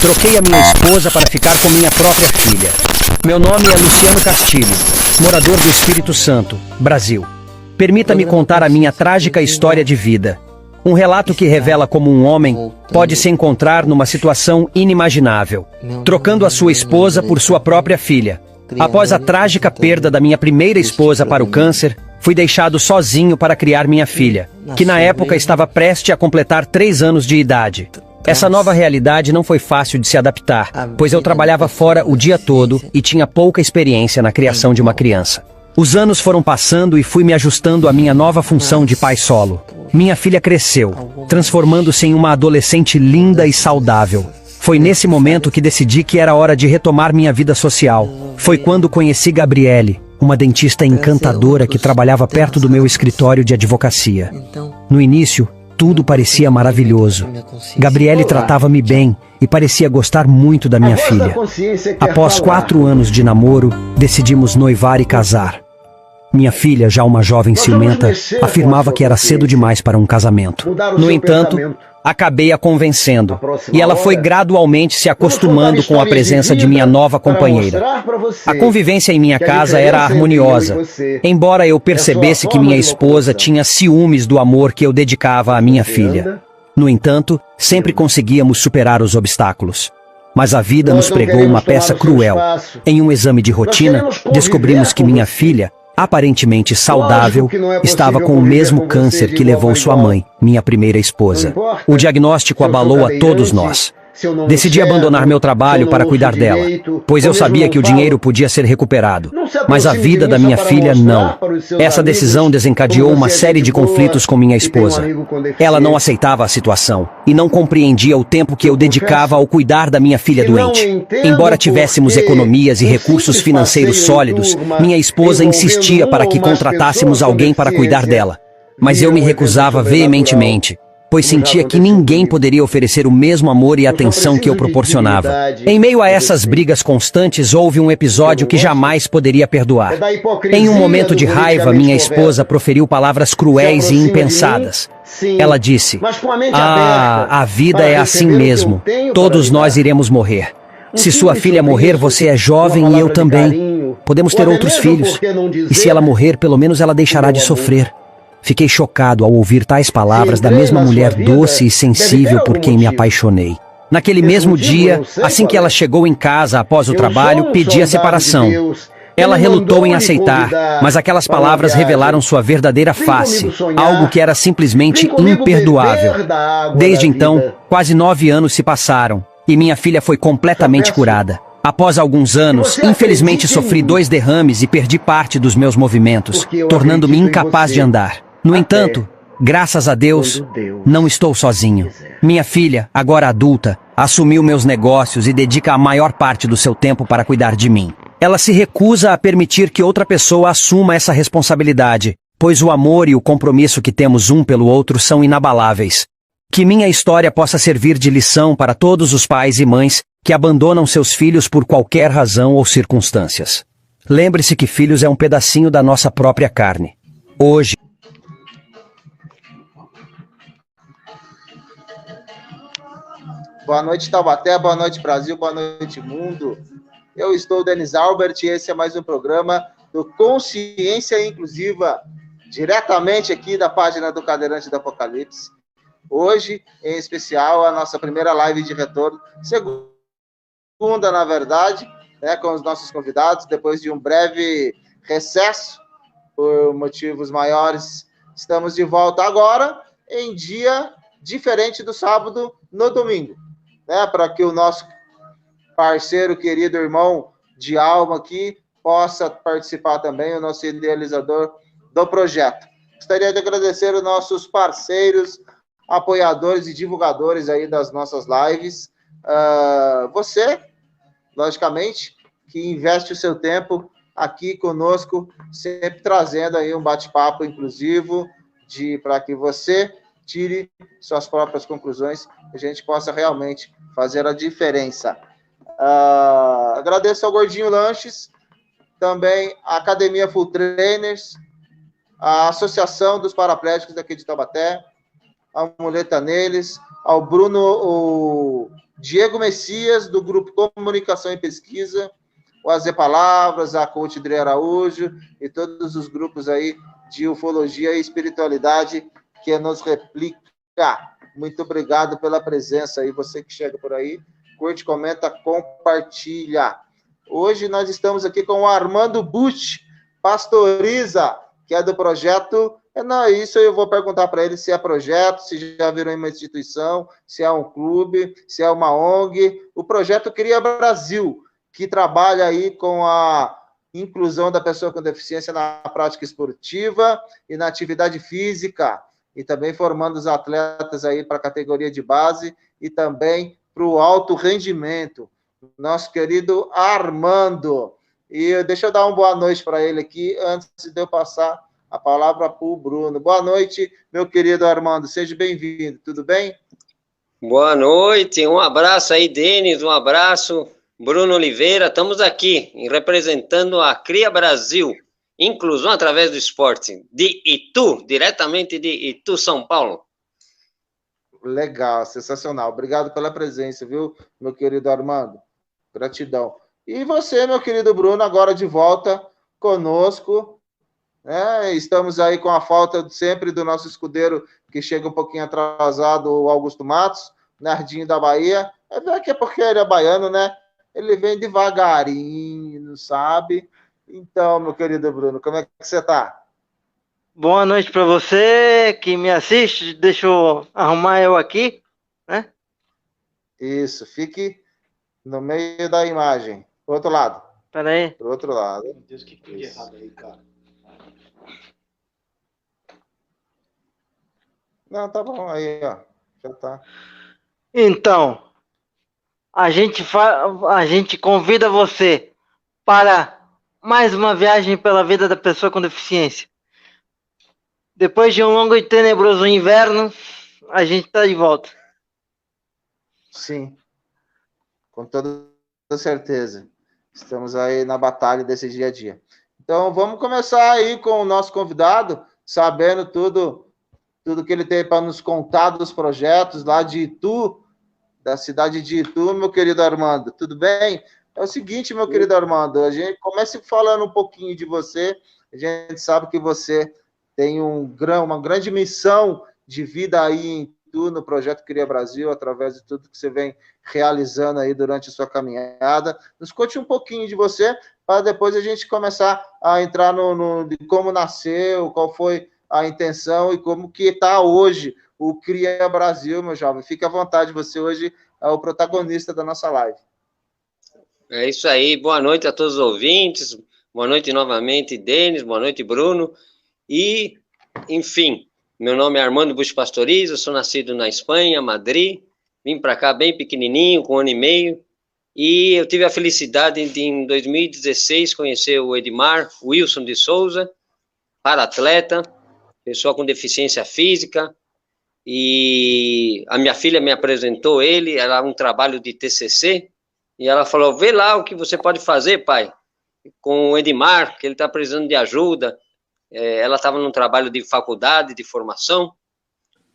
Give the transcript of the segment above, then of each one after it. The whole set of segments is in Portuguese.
Troquei a minha esposa para ficar com minha própria filha. Meu nome é Luciano Castilho, morador do Espírito Santo, Brasil. Permita-me contar a minha trágica história de vida. Um relato que revela como um homem pode se encontrar numa situação inimaginável, trocando a sua esposa por sua própria filha. Após a trágica perda da minha primeira esposa para o câncer, fui deixado sozinho para criar minha filha, que na época estava prestes a completar 3 anos de idade. Essa nova realidade não foi fácil de se adaptar, pois eu trabalhava fora o dia todo e tinha pouca experiência na criação de uma criança. Os anos foram passando e fui me ajustando à minha nova função de pai solo. Minha filha cresceu, transformando-se em uma adolescente linda e saudável. Foi nesse momento que decidi que era hora de retomar minha vida social. Foi quando conheci Gabriele, uma dentista encantadora que trabalhava perto do meu escritório de advocacia. No início, tudo parecia maravilhoso. Gabriele tratava-me bem e parecia gostar muito da minha filha. Após 4 anos de namoro, decidimos noivar e casar. Minha filha, já uma jovem ciumenta, afirmava que era cedo demais para um casamento. No entanto, acabei a convencendo, e ela foi gradualmente se acostumando com a presença de minha nova companheira. A convivência em minha casa era harmoniosa, embora eu percebesse que minha esposa tinha ciúmes do amor que eu dedicava à minha filha. No entanto, sempre conseguíamos superar os obstáculos. Mas a vida nos pregou uma peça cruel. Em um exame de rotina, descobrimos que minha filha, aparentemente saudável, estava com o mesmo câncer que levou sua mãe, minha primeira esposa. O diagnóstico abalou a todos nós. Decidi abandonar meu trabalho para cuidar dela, pois eu sabia que o dinheiro podia ser recuperado, mas a vida da minha filha não. Essa decisão desencadeou uma série de conflitos com minha esposa. Ela não aceitava a situação e não compreendia o tempo que eu dedicava ao cuidar da minha filha doente. Embora tivéssemos economias e recursos financeiros sólidos, minha esposa insistia para que contratássemos alguém para cuidar dela. Mas eu me recusava veementemente, pois sentia que ninguém poderia oferecer o mesmo amor e atenção que eu proporcionava. Em meio a essas brigas constantes, houve um episódio que jamais poderia perdoar. Em um momento de raiva, minha esposa proferiu palavras cruéis e impensadas. Ela disse: a vida é assim mesmo. Todos nós iremos morrer. Se sua filha morrer, você é jovem e eu também. Podemos ter outros filhos. E se ela morrer, pelo menos ela deixará de sofrer. Fiquei chocado ao ouvir tais palavras da mesma mulher doce e sensível por quem me apaixonei. Naquele mesmo dia, assim que ela chegou em casa após o trabalho, pedi a separação. Ela relutou em aceitar, mas aquelas palavras revelaram sua verdadeira face, algo que era simplesmente imperdoável. Desde então, quase 9 anos se passaram, e minha filha foi completamente curada. Após alguns anos, infelizmente sofri 2 derrames e perdi parte dos meus movimentos, tornando-me incapaz de andar. No entanto, graças a Deus, não estou sozinho. Minha filha, agora adulta, assumiu meus negócios e dedica a maior parte do seu tempo para cuidar de mim. Ela se recusa a permitir que outra pessoa assuma essa responsabilidade, pois o amor e o compromisso que temos um pelo outro são inabaláveis. Que minha história possa servir de lição para todos os pais e mães que abandonam seus filhos por qualquer razão ou circunstâncias. Lembre-se que filhos é um pedacinho da nossa própria carne. Hoje, boa noite, Taubaté, boa noite, Brasil, boa noite, mundo. Eu estou, Denis Albert, e esse é mais um programa do Consciência Inclusiva, diretamente aqui da página do Cadeirante do Apocalipse. Hoje, em especial, a nossa primeira live de retorno, segunda, na verdade, né, com os nossos convidados, depois de um breve recesso, por motivos maiores, estamos de volta agora, em dia diferente do sábado, no domingo, né, para que o nosso parceiro, querido irmão de alma aqui, possa participar também, o nosso idealizador do projeto. Gostaria de agradecer os nossos parceiros, apoiadores e divulgadores aí das nossas lives. Você, logicamente, que investe o seu tempo aqui conosco, sempre trazendo aí um bate-papo inclusivo para que você tire suas próprias conclusões e a gente possa realmente fazer a diferença. Agradeço ao Gordinho Lanches, também a Academia Full Trainers, a Associação dos Paraplégicos daqui de Taubaté, a Muleta Neles, ao Bruno Diego Messias, do Grupo Comunicação e Pesquisa, o AZ Palavras, a coach Dre Araújo e todos os grupos aí de ufologia e espiritualidade que nos replica. Muito obrigado pela presença aí, você que chega por aí, curte, comenta, compartilha. Hoje nós estamos aqui com o Armando Bush, pastoriza, que é do projeto. Não, isso eu vou perguntar para ele se é projeto, se já virou uma instituição, se é um clube, se é uma ONG. O projeto Cria Brasil, que trabalha aí com a inclusão da pessoa com deficiência na prática esportiva e na atividade física, e também formando os atletas aí para a categoria de base e também para o alto rendimento. Nosso querido Armando. E deixa eu dar uma boa noite para ele aqui, antes de eu passar a palavra para o Bruno. Boa noite, meu querido Armando. Seja bem-vindo. Tudo bem? Boa noite. Um abraço aí, Denis. Um abraço, Bruno Oliveira. Estamos aqui representando a Cria Brasil, inclusão através do esporte, de Itu, diretamente de Itu, São Paulo. Legal, sensacional. Obrigado pela presença, viu, meu querido Armando? Gratidão. E você, meu querido Bruno, agora de volta conosco. Estamos aí com a falta sempre do nosso escudeiro, que chega um pouquinho atrasado, o Augusto Matos, Nardinho da Bahia. É porque ele é baiano, né? Ele vem devagarinho, sabe? Então, meu querido Bruno, como é que você tá? Boa noite para você que me assiste. Deixa eu arrumar eu aqui, né? Isso, fique no meio da imagem. Pro outro lado. Pera aí. Pro outro lado. Meu Deus, que coisa errada aí, cara. Não, tá bom, aí, ó. Já tá. Então, a gente convida você para mais uma viagem pela vida da pessoa com deficiência. Depois de um longo e tenebroso inverno, a gente está de volta. Sim, com toda certeza. Estamos aí na batalha desse dia a dia. Então, vamos começar aí com o nosso convidado, sabendo tudo que ele tem para nos contar dos projetos lá de Itu, da cidade de Itu, meu querido Armando. Tudo bem? É o seguinte, meu querido Armando, a gente comece falando um pouquinho de você. A gente sabe que você tem uma grande missão de vida aí em Itu, no Projeto Cria Brasil, através de tudo que você vem realizando aí durante a sua caminhada. Nos conte um pouquinho de você, para depois a gente começar a entrar de como nasceu, qual foi a intenção e como que está hoje o Cria Brasil, meu jovem. Fique à vontade, você hoje é o protagonista da nossa live. É isso aí, boa noite a todos os ouvintes, boa noite novamente, Denis, boa noite, Bruno, e, enfim, meu nome é Armando Bush Pastoriza, sou nascido na Espanha, Madrid, vim para cá bem pequenininho, com 1 ano e meio, e eu tive a felicidade de, em 2016, conhecer o Edmar Wilson de Souza, para-atleta, pessoa com deficiência física, e a minha filha me apresentou ele, era um trabalho de TCC, e ela falou, vê lá o que você pode fazer, pai, com o Edmar, que ele está precisando de ajuda. Ela estava num trabalho de faculdade, de formação,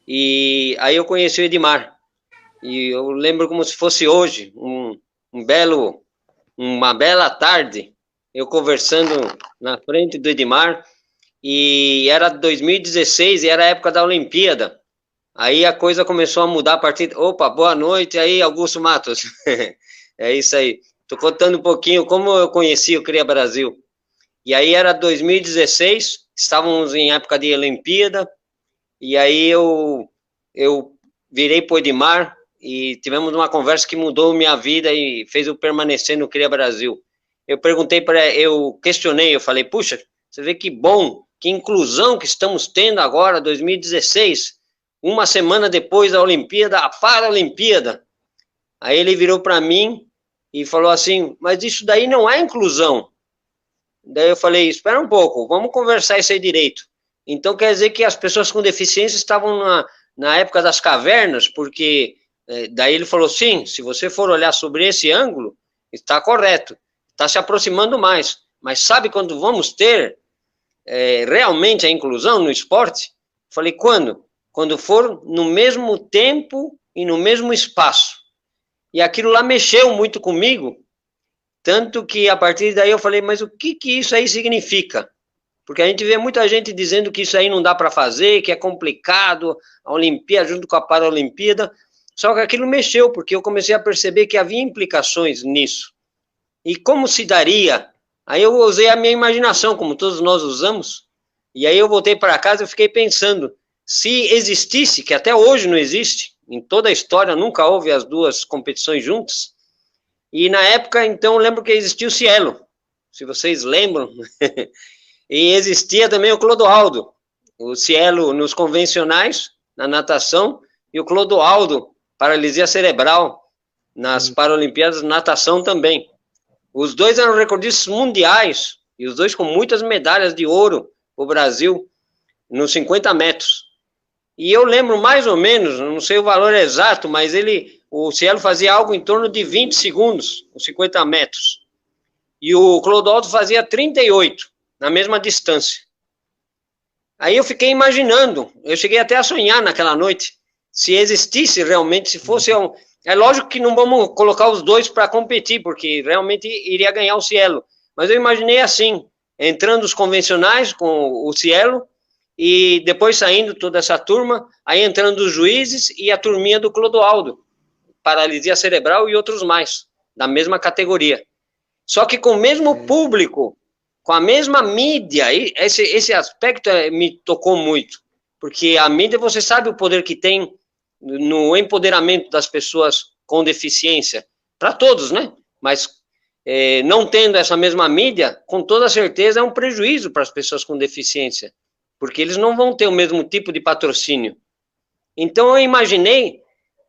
e aí eu conheci o Edmar, e eu lembro como se fosse hoje, uma bela tarde, eu conversando na frente do Edmar, e era 2016, e era a época da Olimpíada. Aí a coisa começou a mudar a partir... Opa, boa noite aí, Augusto Matos. É isso aí. Estou contando um pouquinho como eu conheci o Cria Brasil. E aí era 2016, estávamos em época de Olimpíada, e aí eu virei para o Edmar, e tivemos uma conversa que mudou minha vida e fez eu permanecer no Cria Brasil. Eu questionei, eu falei, puxa, você vê que bom, que inclusão que estamos tendo agora, 2016, uma semana depois da Olimpíada, a Paralimpíada. Aí ele virou para mim e falou assim, mas isso daí não é inclusão. Daí eu falei, espera um pouco, vamos conversar isso aí direito. Então quer dizer que as pessoas com deficiência estavam na época das cavernas, porque daí ele falou, sim, se você for olhar sobre esse ângulo, está correto, está se aproximando mais. Mas sabe quando vamos ter realmente a inclusão no esporte? Falei, quando? Quando for no mesmo tempo e no mesmo espaço. E aquilo lá mexeu muito comigo, tanto que a partir daí eu falei, mas o que isso aí significa? Porque a gente vê muita gente dizendo que isso aí não dá para fazer, que é complicado, a Olimpíada junto com a Paralimpíada, só que aquilo mexeu, porque eu comecei a perceber que havia implicações nisso. E como se daria? Aí eu usei a minha imaginação, como todos nós usamos, e aí eu voltei para casa e fiquei pensando, se existisse, que até hoje não existe, em toda a história nunca houve as duas competições juntas, e na época, então, eu lembro que existia o Cielo, se vocês lembram, e existia também o Clodoaldo, o Cielo nos convencionais, na natação, e o Clodoaldo, paralisia cerebral, nas Paralimpíadas, natação também. Os dois eram recordistas mundiais, e os dois com muitas medalhas de ouro, o Brasil, nos 50 metros. E eu lembro mais ou menos, não sei o valor exato, mas o Cielo fazia algo em torno de 20 segundos, os 50 metros. E o Clodoaldo fazia 38, na mesma distância. Aí eu fiquei imaginando, eu cheguei até a sonhar naquela noite, se existisse realmente, se fosse é lógico que não vamos colocar os dois para competir, porque realmente iria ganhar o Cielo. Mas eu imaginei assim, entrando os convencionais com o Cielo, e depois saindo toda essa turma, aí entrando os juízes e a turminha do Clodoaldo, paralisia cerebral e outros mais, da mesma categoria. Só que com o mesmo público, com a mesma mídia, esse aspecto me tocou muito, porque a mídia, você sabe o poder que tem no empoderamento das pessoas com deficiência, para todos, né? Mas não tendo essa mesma mídia, com toda certeza é um prejuízo para as pessoas com deficiência, porque eles não vão ter o mesmo tipo de patrocínio. Então eu imaginei,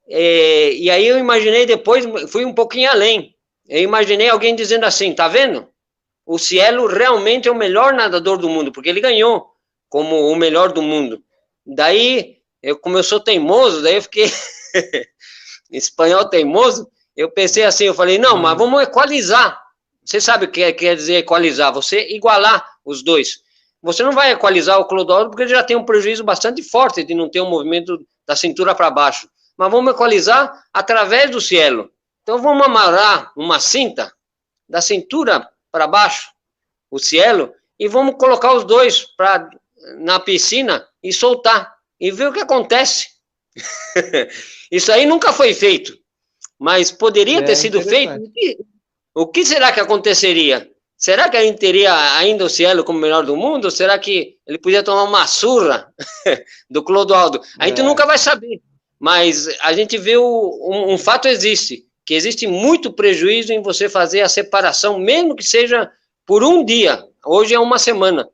e aí eu imaginei depois, fui um pouquinho além, eu imaginei alguém dizendo assim, tá vendo? O Cielo realmente é o melhor nadador do mundo, porque ele ganhou como o melhor do mundo. Daí, como eu sou teimoso, daí eu fiquei espanhol teimoso, eu pensei assim, eu falei, não, mas vamos equalizar. Você sabe o que quer dizer equalizar, você igualar os dois. Você não vai equalizar o Clodoaldo, porque ele já tem um prejuízo bastante forte de não ter um movimento da cintura para baixo. Mas vamos equalizar através do Cielo. Então vamos amarrar uma cinta da cintura para baixo, o Cielo, e vamos colocar os dois na piscina e soltar, e ver o que acontece. Isso aí nunca foi feito, mas poderia ter sido feito. O que será que aconteceria? Será que a gente teria ainda o Cielo como melhor do mundo? Ou será que ele podia tomar uma surra do Clodoaldo? A gente nunca vai saber, mas a gente vê um fato existe, que existe muito prejuízo em você fazer a separação, mesmo que seja por um dia, hoje é uma semana,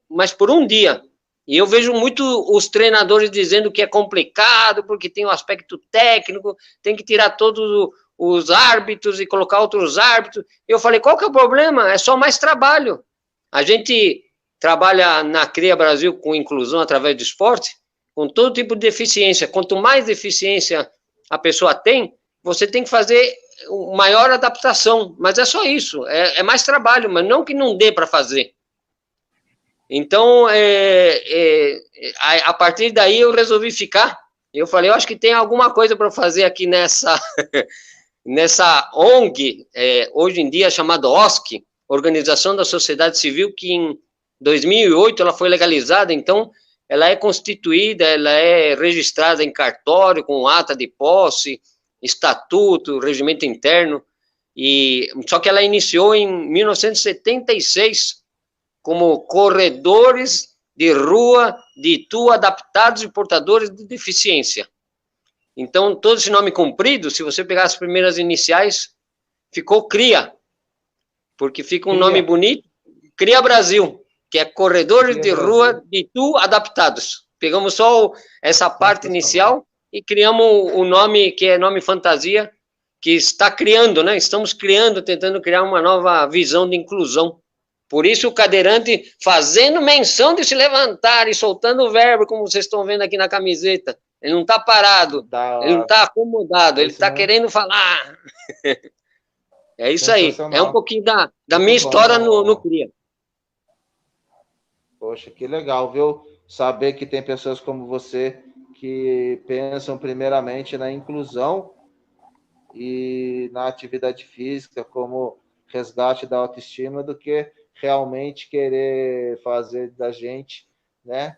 mas por um dia. E eu vejo muito os treinadores dizendo que é complicado, porque tem um aspecto técnico, tem que tirar todos os árbitros e colocar outros árbitros. Eu falei, qual que é o problema? É só mais trabalho. A gente trabalha na CRIA Brasil com inclusão através do esporte, com todo tipo de deficiência. Quanto mais deficiência a pessoa tem, você tem que fazer maior adaptação, mas é só isso, é mais trabalho, mas não que não dê para fazer. Então, a partir daí eu resolvi ficar, eu falei, eu acho que tem alguma coisa para fazer aqui nessa ONG, hoje em dia chamada OSC, Organização da Sociedade Civil, que em 2008 ela foi legalizada, então ela é constituída, ela é registrada em cartório, com ata de posse, estatuto, regimento interno, só que ela iniciou em 1976 como corredores de rua de Itu adaptados e portadores de deficiência. Então, todo esse nome comprido, se você pegar as primeiras iniciais, ficou CRIA, porque fica um nome bonito, CRIA Brasil, que é Corredores de Rua de Itu Adaptados. Pegamos só essa parte inicial e criamos o nome, que é nome fantasia, que está criando, né? Estamos criando, tentando criar uma nova visão de inclusão. Por isso o cadeirante fazendo menção de se levantar e soltando o verbo, como vocês estão vendo aqui na camiseta. Ele não está parado, ele não está acomodado, ele está querendo falar. É isso aí, é um pouquinho da minha história no CRIA. Poxa, que legal, viu? Saber que tem pessoas como você que pensam primeiramente na inclusão e na atividade física como resgate da autoestima do que realmente querer fazer da gente, né,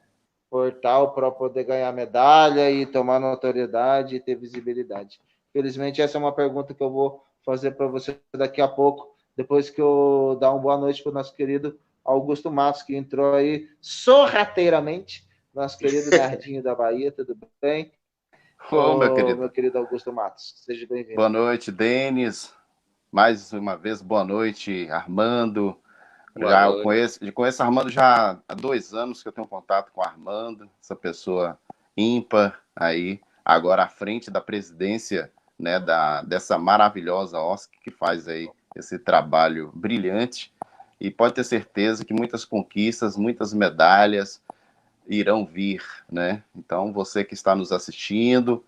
portal para poder ganhar medalha e tomar notoriedade e ter visibilidade. Felizmente, essa é uma pergunta que eu vou fazer para você daqui a pouco, depois que eu dar uma boa noite para o nosso querido Augusto Matos, que entrou aí sorrateiramente, nosso querido Nardinho da Bahia, tudo bem? Ô, meu querido Augusto Matos, seja bem-vindo. Boa noite, Denis. Mais uma vez, boa noite, Armando. Eu conheço Armando já há 2 anos que eu tenho contato com o Armando, essa pessoa ímpar aí, agora à frente da presidência, né, dessa maravilhosa OSC que faz aí esse trabalho brilhante, e pode ter certeza que muitas conquistas, muitas medalhas irão vir, né? Então, você que está nos assistindo,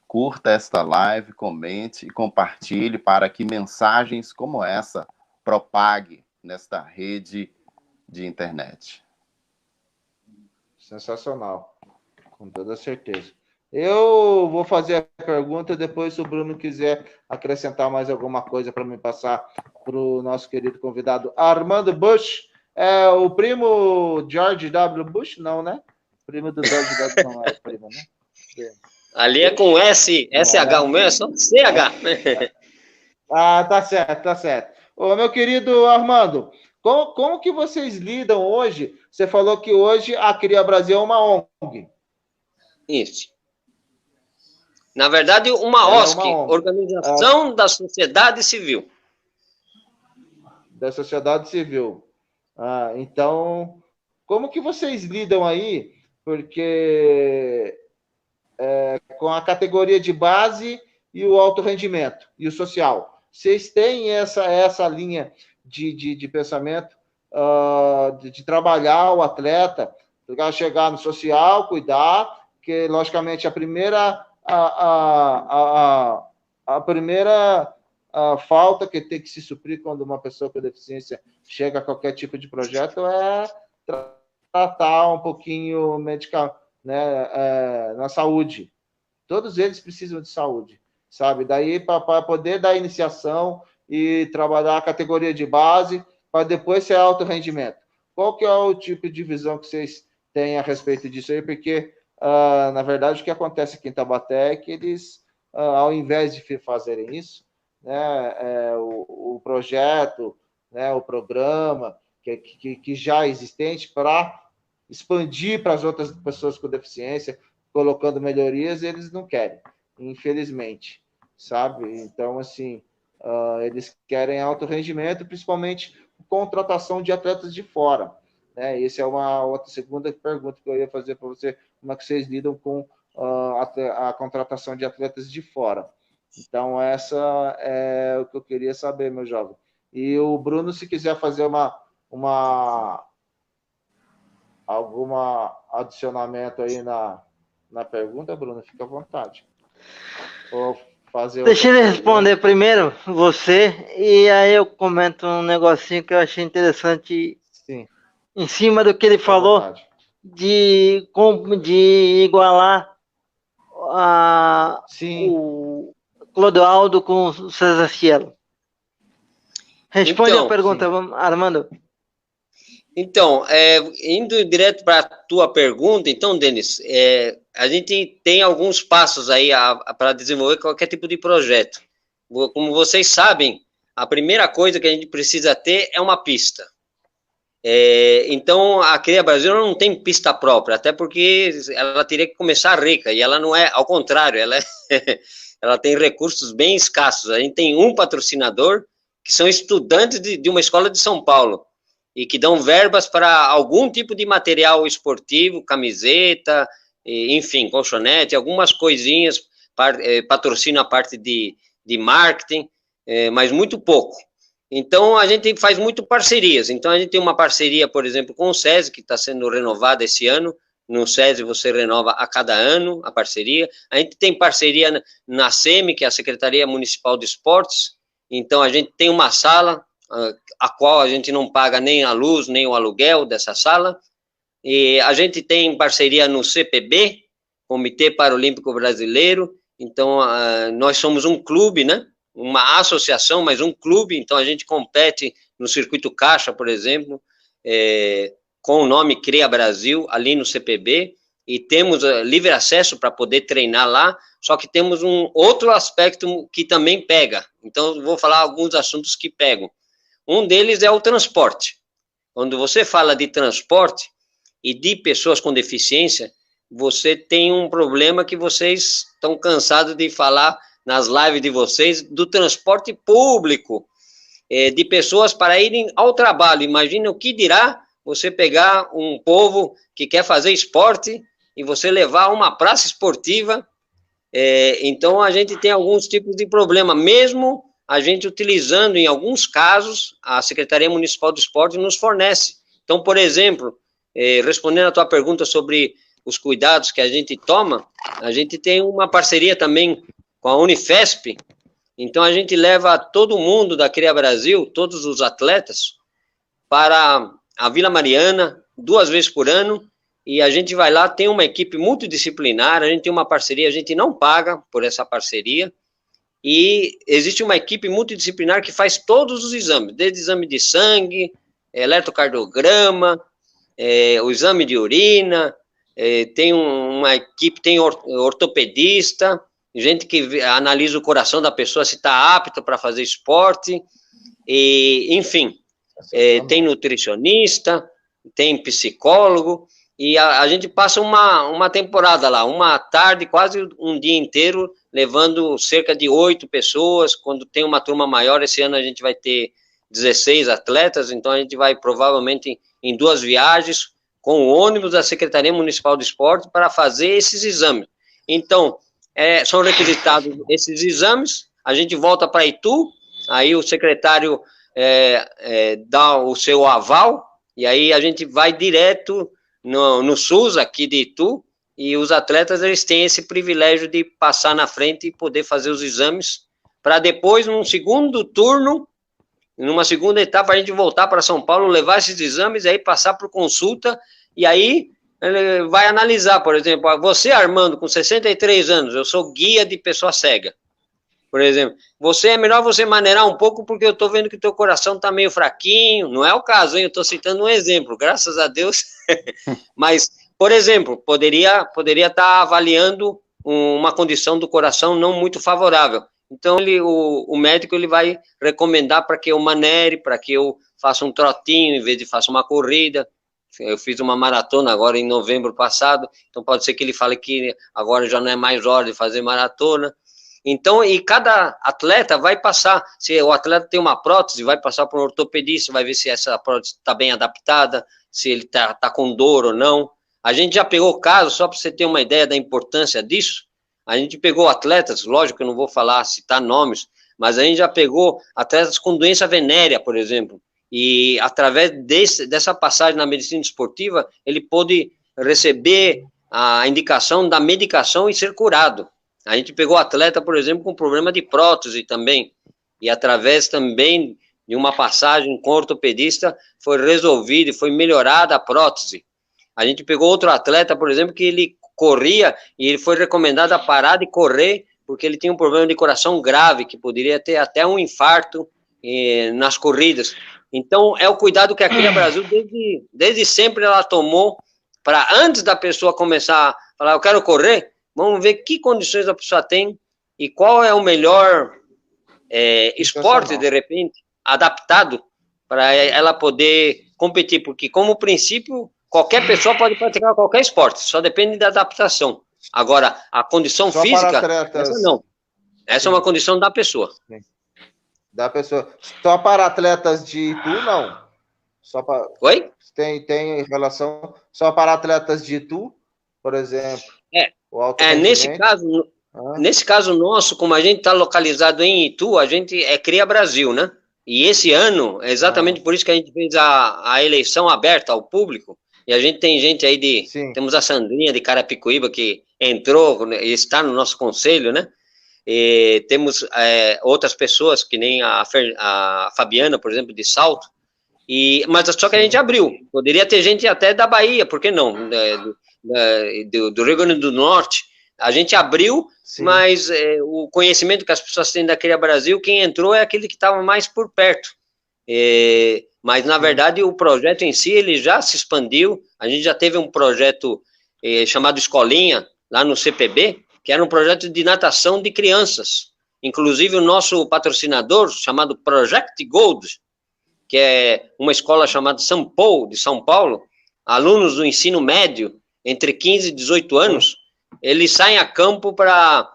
curta esta live, comente e compartilhe para que mensagens como essa propague nesta rede de internet. Sensacional, com toda certeza. Eu vou fazer a pergunta, depois se o Bruno quiser acrescentar mais alguma coisa para me passar para o nosso querido convidado Armando Bush. É o primo George W. Bush? Não, né? Primo do George W. Não é primo, né? Ali é com S, SH, o meu é só CH. Ah, tá certo, tá certo. Ô, meu querido Armando, como que vocês lidam hoje? Você falou que hoje a Cria Brasil é uma ONG. Isso. Na verdade, uma OSC, Organização da Sociedade Civil. Da sociedade civil. Ah, então, como que vocês lidam aí? Porque com a categoria de base e o alto rendimento e o social. Vocês têm essa linha de pensamento de trabalhar o atleta, chegar no social, cuidar, que logicamente a primeira falta que tem que se suprir quando uma pessoa com deficiência chega a qualquer tipo de projeto é tratar um pouquinho na saúde. Todos eles precisam de saúde, sabe? Daí para poder dar iniciação e trabalhar a categoria de base para depois ser alto rendimento. Qual que é o tipo de visão que vocês têm a respeito disso aí? Porque, na verdade, o que acontece aqui em Taubaté é que eles, ao invés de fazerem isso, né, o projeto, né, o programa que já é existente para expandir para as outras pessoas com deficiência, colocando melhorias, eles não querem, infelizmente, sabe? Então, assim, eles querem alto rendimento, principalmente contratação de atletas de fora, né? Essa é uma outra segunda pergunta que eu ia fazer para você, como é que vocês lidam com a contratação de atletas de fora. Então, essa é o que eu queria saber, meu jovem. E o Bruno, se quiser fazer alguma adicionamento aí na pergunta, Bruno, fica à vontade. Deixa ele responder primeiro, você, e aí eu comento um negocinho que eu achei interessante. Sim. Em cima do que ele falou, de igualar o Clodoaldo com o César Cielo. Responde a pergunta, Armando. Então, indo direto para a tua pergunta, então, Denis, a gente tem alguns passos aí para desenvolver qualquer tipo de projeto. Como vocês sabem, a primeira coisa que a gente precisa ter é uma pista. Então, a Cria Brasil não tem pista própria, até porque ela teria que começar rica, e ela não é, ao contrário, ela tem recursos bem escassos. A gente tem um patrocinador, que são estudantes de uma escola de São Paulo, e que dão verbas para algum tipo de material esportivo, camiseta, enfim, colchonete, algumas coisinhas, patrocina a parte de marketing, mas muito pouco. Então, a gente faz muito parcerias. Então, a gente tem uma parceria, por exemplo, com o SESI, que está sendo renovada esse ano. No SESI, você renova a cada ano a parceria. A gente tem parceria na SEMI, que é a Secretaria Municipal de Esportes. Então, a gente tem uma sala, a qual a gente não paga nem a luz, nem o aluguel dessa sala. E a gente tem parceria no CPB, Comitê Paralímpico Brasileiro, Então, nós somos um clube, né? Uma associação, mas um clube, então a gente compete no Circuito Caixa, por exemplo, com o nome CREA Brasil, ali no CPB, e temos livre acesso para poder treinar lá, só que temos um outro aspecto que também pega. Então, vou falar alguns assuntos que pegam. Um deles é o transporte. Quando você fala de transporte e de pessoas com deficiência, você tem um problema que vocês estão cansados de falar nas lives de vocês, do transporte público, de pessoas para irem ao trabalho. Imagina o que dirá você pegar um povo que quer fazer esporte e você levar a uma praça esportiva. Então, a gente tem alguns tipos de problema, mesmo a gente utilizando, em alguns casos, a Secretaria Municipal do Esporte nos fornece. Então, por exemplo, respondendo a tua pergunta sobre os cuidados que a gente toma, a gente tem uma parceria também com a Unifesp. Então, a gente leva todo mundo da CREA Brasil, todos os atletas, para a Vila Mariana, 2 vezes por ano, e a gente vai lá, tem uma equipe multidisciplinar, a gente tem uma parceria, a gente não paga por essa parceria, e existe uma equipe multidisciplinar que faz todos os exames, desde exame de sangue, eletrocardiograma, o exame de urina, tem uma equipe, tem ortopedista, gente que analisa o coração da pessoa, se está apto para fazer esporte, e, enfim, tem nutricionista, tem psicólogo, e a gente passa uma temporada lá, uma tarde, quase um dia inteiro, levando cerca de 8 pessoas. Quando tem uma turma maior, esse ano a gente vai ter 16 atletas, então a gente vai provavelmente em 2 viagens com o ônibus da Secretaria Municipal do Esporte para fazer esses exames. Então, são requisitados esses exames, a gente volta para Itu, aí o secretário dá o seu aval, e aí a gente vai direto no SUS aqui de Itu, e os atletas, eles têm esse privilégio de passar na frente e poder fazer os exames, para depois, num segundo turno, numa segunda etapa, a gente voltar para São Paulo, levar esses exames, aí passar por consulta, e aí ele vai analisar, por exemplo, você, Armando, com 63 anos, eu sou guia de pessoa cega, por exemplo, é melhor você maneirar um pouco, porque eu estou vendo que o teu coração está meio fraquinho, não é o caso, hein? Eu estou citando um exemplo, graças a Deus, mas, por exemplo, poderia estar avaliando uma condição do coração não muito favorável, então o médico ele vai recomendar para que eu maneire, para que eu faça um trotinho, em vez de faça uma corrida. Eu fiz uma maratona agora em novembro passado, então pode ser que ele fale que agora já não é mais hora de fazer maratona. Então, e cada atleta vai passar, se o atleta tem uma prótese, vai passar por um ortopedista, vai ver se essa prótese está bem adaptada, se ele tá com dor ou não. A gente já pegou casos, só para você ter uma ideia da importância disso, a gente pegou atletas, lógico que eu não vou citar nomes, mas a gente já pegou atletas com doença venérea, por exemplo, e através dessa passagem na medicina esportiva, ele pôde receber a indicação da medicação e ser curado. A gente pegou atleta, por exemplo, com problema de prótese também, e através também de uma passagem com ortopedista, foi resolvido e foi melhorada a prótese. A gente pegou outro atleta, por exemplo, que ele corria e ele foi recomendado a parar de correr, porque ele tinha um problema de coração grave, que poderia ter até um infarto nas corridas. Então, é o cuidado que a CREA Brasil, desde sempre, ela tomou, para antes da pessoa começar a falar, eu quero correr, vamos ver que condições a pessoa tem e qual é o melhor esporte, de repente, adaptado para ela poder competir, porque, como princípio, qualquer pessoa pode praticar qualquer esporte, só depende da adaptação. Agora, a condição Só física, atletas... essa não. Essa é uma condição da pessoa. Da pessoa. Só para atletas de Itu, não. Só para... Oi? Tem relação só para atletas de Itu, por exemplo. Nesse caso nosso, como a gente está localizado em Itu, a gente CREA Brasil, né? E esse ano, é exatamente por isso que a gente fez a eleição aberta ao público, e a gente tem gente aí temos a Sandrinha de Carapicuíba, que entrou e está no nosso conselho, né? E temos outras pessoas, que nem a Fabiana, por exemplo, de Salto, mas só que a gente abriu, poderia ter gente até da Bahia, por que não? Do Rio Grande do Norte, A gente abriu, Sim. mas o conhecimento que as pessoas têm da Cria Brasil, quem entrou é aquele que estava mais por perto. Mas, na verdade, o projeto em si, ele já se expandiu. A gente já teve um projeto chamado Escolinha, lá no CPB, que era um projeto de natação de crianças. Inclusive, o nosso patrocinador, chamado Project Gold, que é uma escola chamada São Paulo, de São Paulo, alunos do ensino médio, entre 15 e 18 anos, eles saem a campo para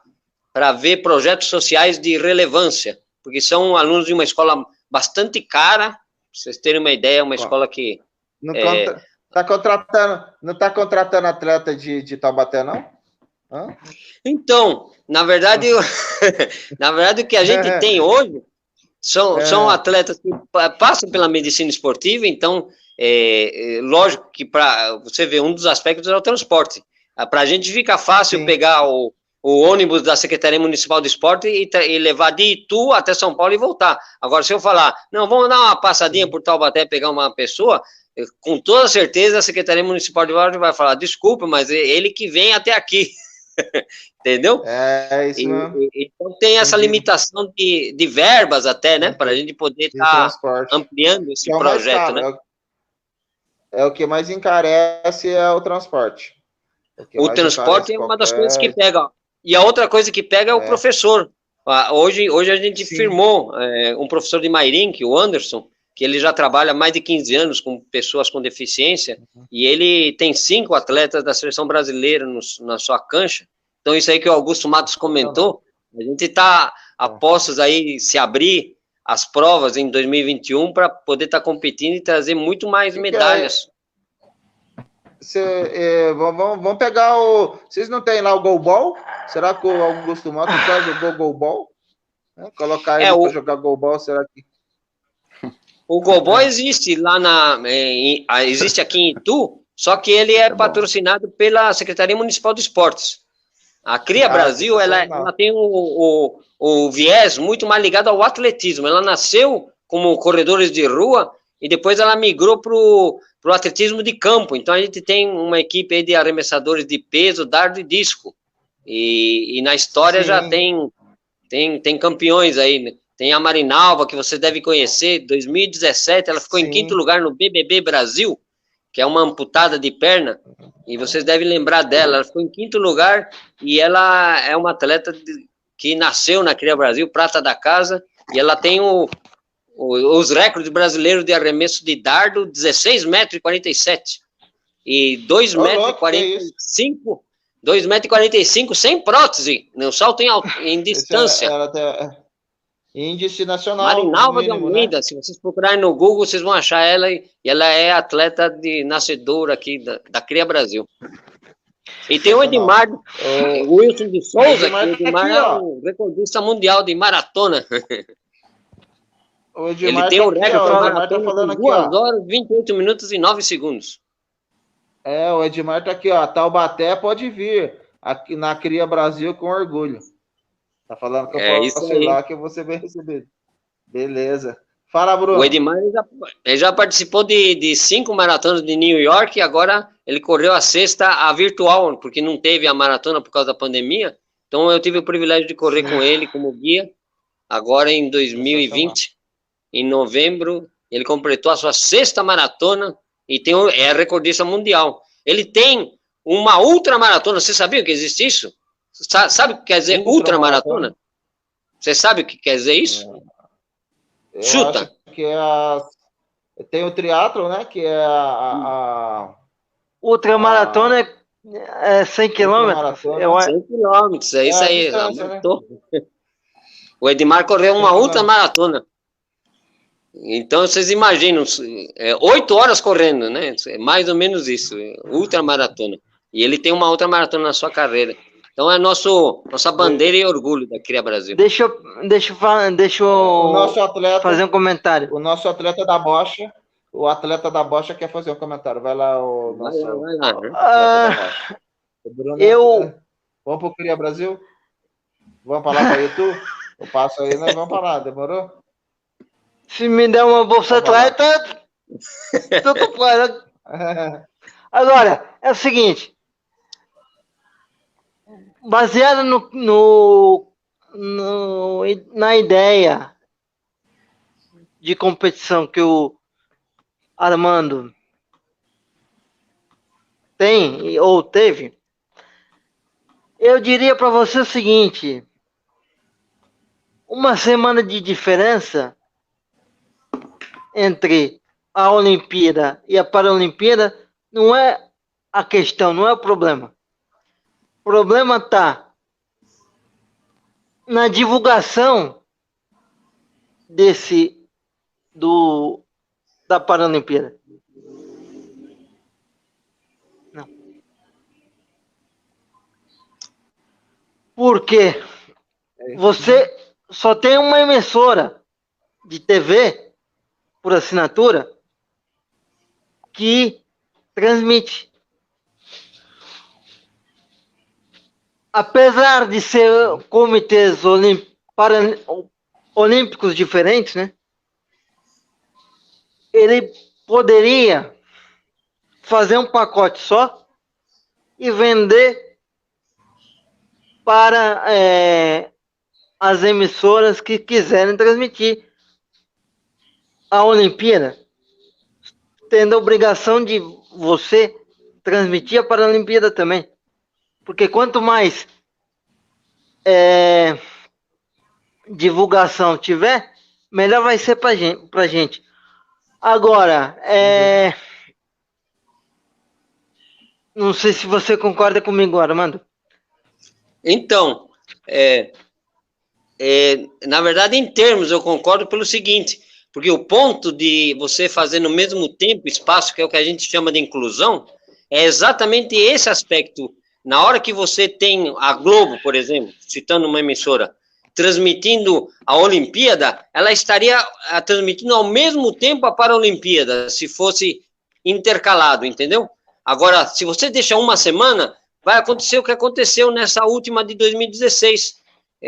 ver projetos sociais de relevância, porque são alunos de uma escola bastante cara, para vocês terem uma ideia, é uma escola que... Não está contratando atleta de Taubaté, não? Hã? Então, na verdade, na verdade, o que a gente tem hoje são atletas que passam pela medicina esportiva, então, lógico que para você ver, um dos aspectos é o transporte. Para a gente fica fácil pegar o ônibus da Secretaria Municipal de Esporte e levar de Itu até São Paulo e voltar. Agora, se eu falar, não, vamos dar uma passadinha por Taubaté, pegar uma pessoa, com toda certeza a Secretaria Municipal de Esporte vai falar, desculpa, mas ele que vem até aqui. Entendeu? É isso mesmo. Então tem essa limitação de verbas até, né? Para a gente poder estar ampliando esse projeto, né? É o que mais encarece é o transporte. O transporte é uma das coisas que pega. E a outra coisa que pega é o professor. Hoje a gente firmou um professor de Mairink, o Anderson, que ele já trabalha há mais de 15 anos com pessoas com deficiência, e ele tem 5 atletas da seleção brasileira na sua cancha. Então, isso aí que o Augusto Matos comentou, a gente está a postos aí se abrir as provas em 2021 para poder estar competindo e trazer muito mais medalhas. Vamos pegar o... Vocês não tem lá o goalball? Será que o Augusto Matos já jogou goalball? Colocar ele para jogar goalball, será que... O goalball existe lá existe aqui em Itu, só que ele é patrocinado pela Secretaria Municipal de Esportes. A Cria Brasil, ela tem o viés muito mais ligado ao atletismo. Ela nasceu como corredores de rua e depois ela migrou para o atletismo de campo. Então a gente tem uma equipe aí de arremessadores de peso, dardo e disco. E na história já tem campeões aí, né? Tem a Marinalva, que você deve conhecer, 2017, ela ficou em 5º lugar no BBB Brasil, que é uma amputada de perna, e vocês devem lembrar dela, ela ficou em 5º lugar, e ela é uma atleta que nasceu na Cria Brasil, prata da casa, e ela tem os recordes brasileiros de arremesso de dardo, 16,47 metros, e 2,45 metros sem prótese, no salto em distância. Índice nacional. Marinalva de Almeida, se vocês procurarem no Google, vocês vão achar ela, e ela é atleta de nascedora aqui da Cria Brasil. E tem o Edmar, o Wilson de Souza, que o Edmar é o recordista mundial de maratona. Ele tem o recorde de maratona de 2 horas, 28 minutos e 9 segundos. O Edmar tá aqui, ó. Taubaté pode vir aqui na Cria Brasil com orgulho. Tá falando que eu posso ir lá, que eu vou ser bem recebido. Beleza. Fala, Bruno. O Edmar ele já participou de 5 maratonas de New York e agora ele correu a 6ª, a virtual, porque não teve a maratona por causa da pandemia. Então eu tive o privilégio de correr com ele como guia. Agora em 2020, em novembro, ele completou a sua 6ª maratona e é recordista mundial. Ele tem uma ultramaratona. Você sabia que existe isso? Sabe o que quer dizer ultramaratona? Você sabe o que quer dizer isso? Chuta. Acho que tem o triatlon, né? Que é a... Ultramaratona é 100 quilômetros. 100 quilômetros, é isso aí. Né? O Edmar correu uma ultramaratona. Então, vocês imaginam, 8 horas correndo, né? Mais ou menos isso, ultramaratona. E ele tem uma ultramaratona na sua carreira. Então é nossa bandeira e orgulho da Cria Brasil. Deixa eu fazer um comentário. O nosso atleta da bocha, quer fazer um comentário. Vai lá, o nosso. Vai lá. Vamos pro Cria Brasil? Vamos para lá para YouTube? Eu passo aí, nós vamos para lá, demorou? Se me der uma bolsa atleta, tudo fora. Agora, é o seguinte. baseada na ideia de competição que o Armando tem ou teve, eu diria para você o seguinte: uma semana de diferença entre a Olimpíada e a Paralimpíada não é a questão, não é o problema. O problema está na divulgação da Paralimpíada. Não. Porque você só tem uma emissora de TV por assinatura que transmite. Apesar de ser comitês olímpicos diferentes, né? Ele poderia fazer um pacote só e vender para as emissoras que quiserem transmitir a Olimpíada, tendo a obrigação de você transmitir a Paralimpíada também. Porque quanto mais divulgação tiver, melhor vai ser pra gente. Agora, não sei se você concorda comigo, Armando. Então, na verdade, em termos, eu concordo pelo seguinte, porque o ponto de você fazer no mesmo tempo, espaço, que é o que a gente chama de inclusão, é exatamente esse aspecto. Na hora que você tem a Globo, por exemplo, citando uma emissora, transmitindo a Olimpíada, ela estaria transmitindo ao mesmo tempo a Paralimpíada, se fosse intercalado, entendeu? Agora, se você deixar uma semana, vai acontecer o que aconteceu nessa última de 2016.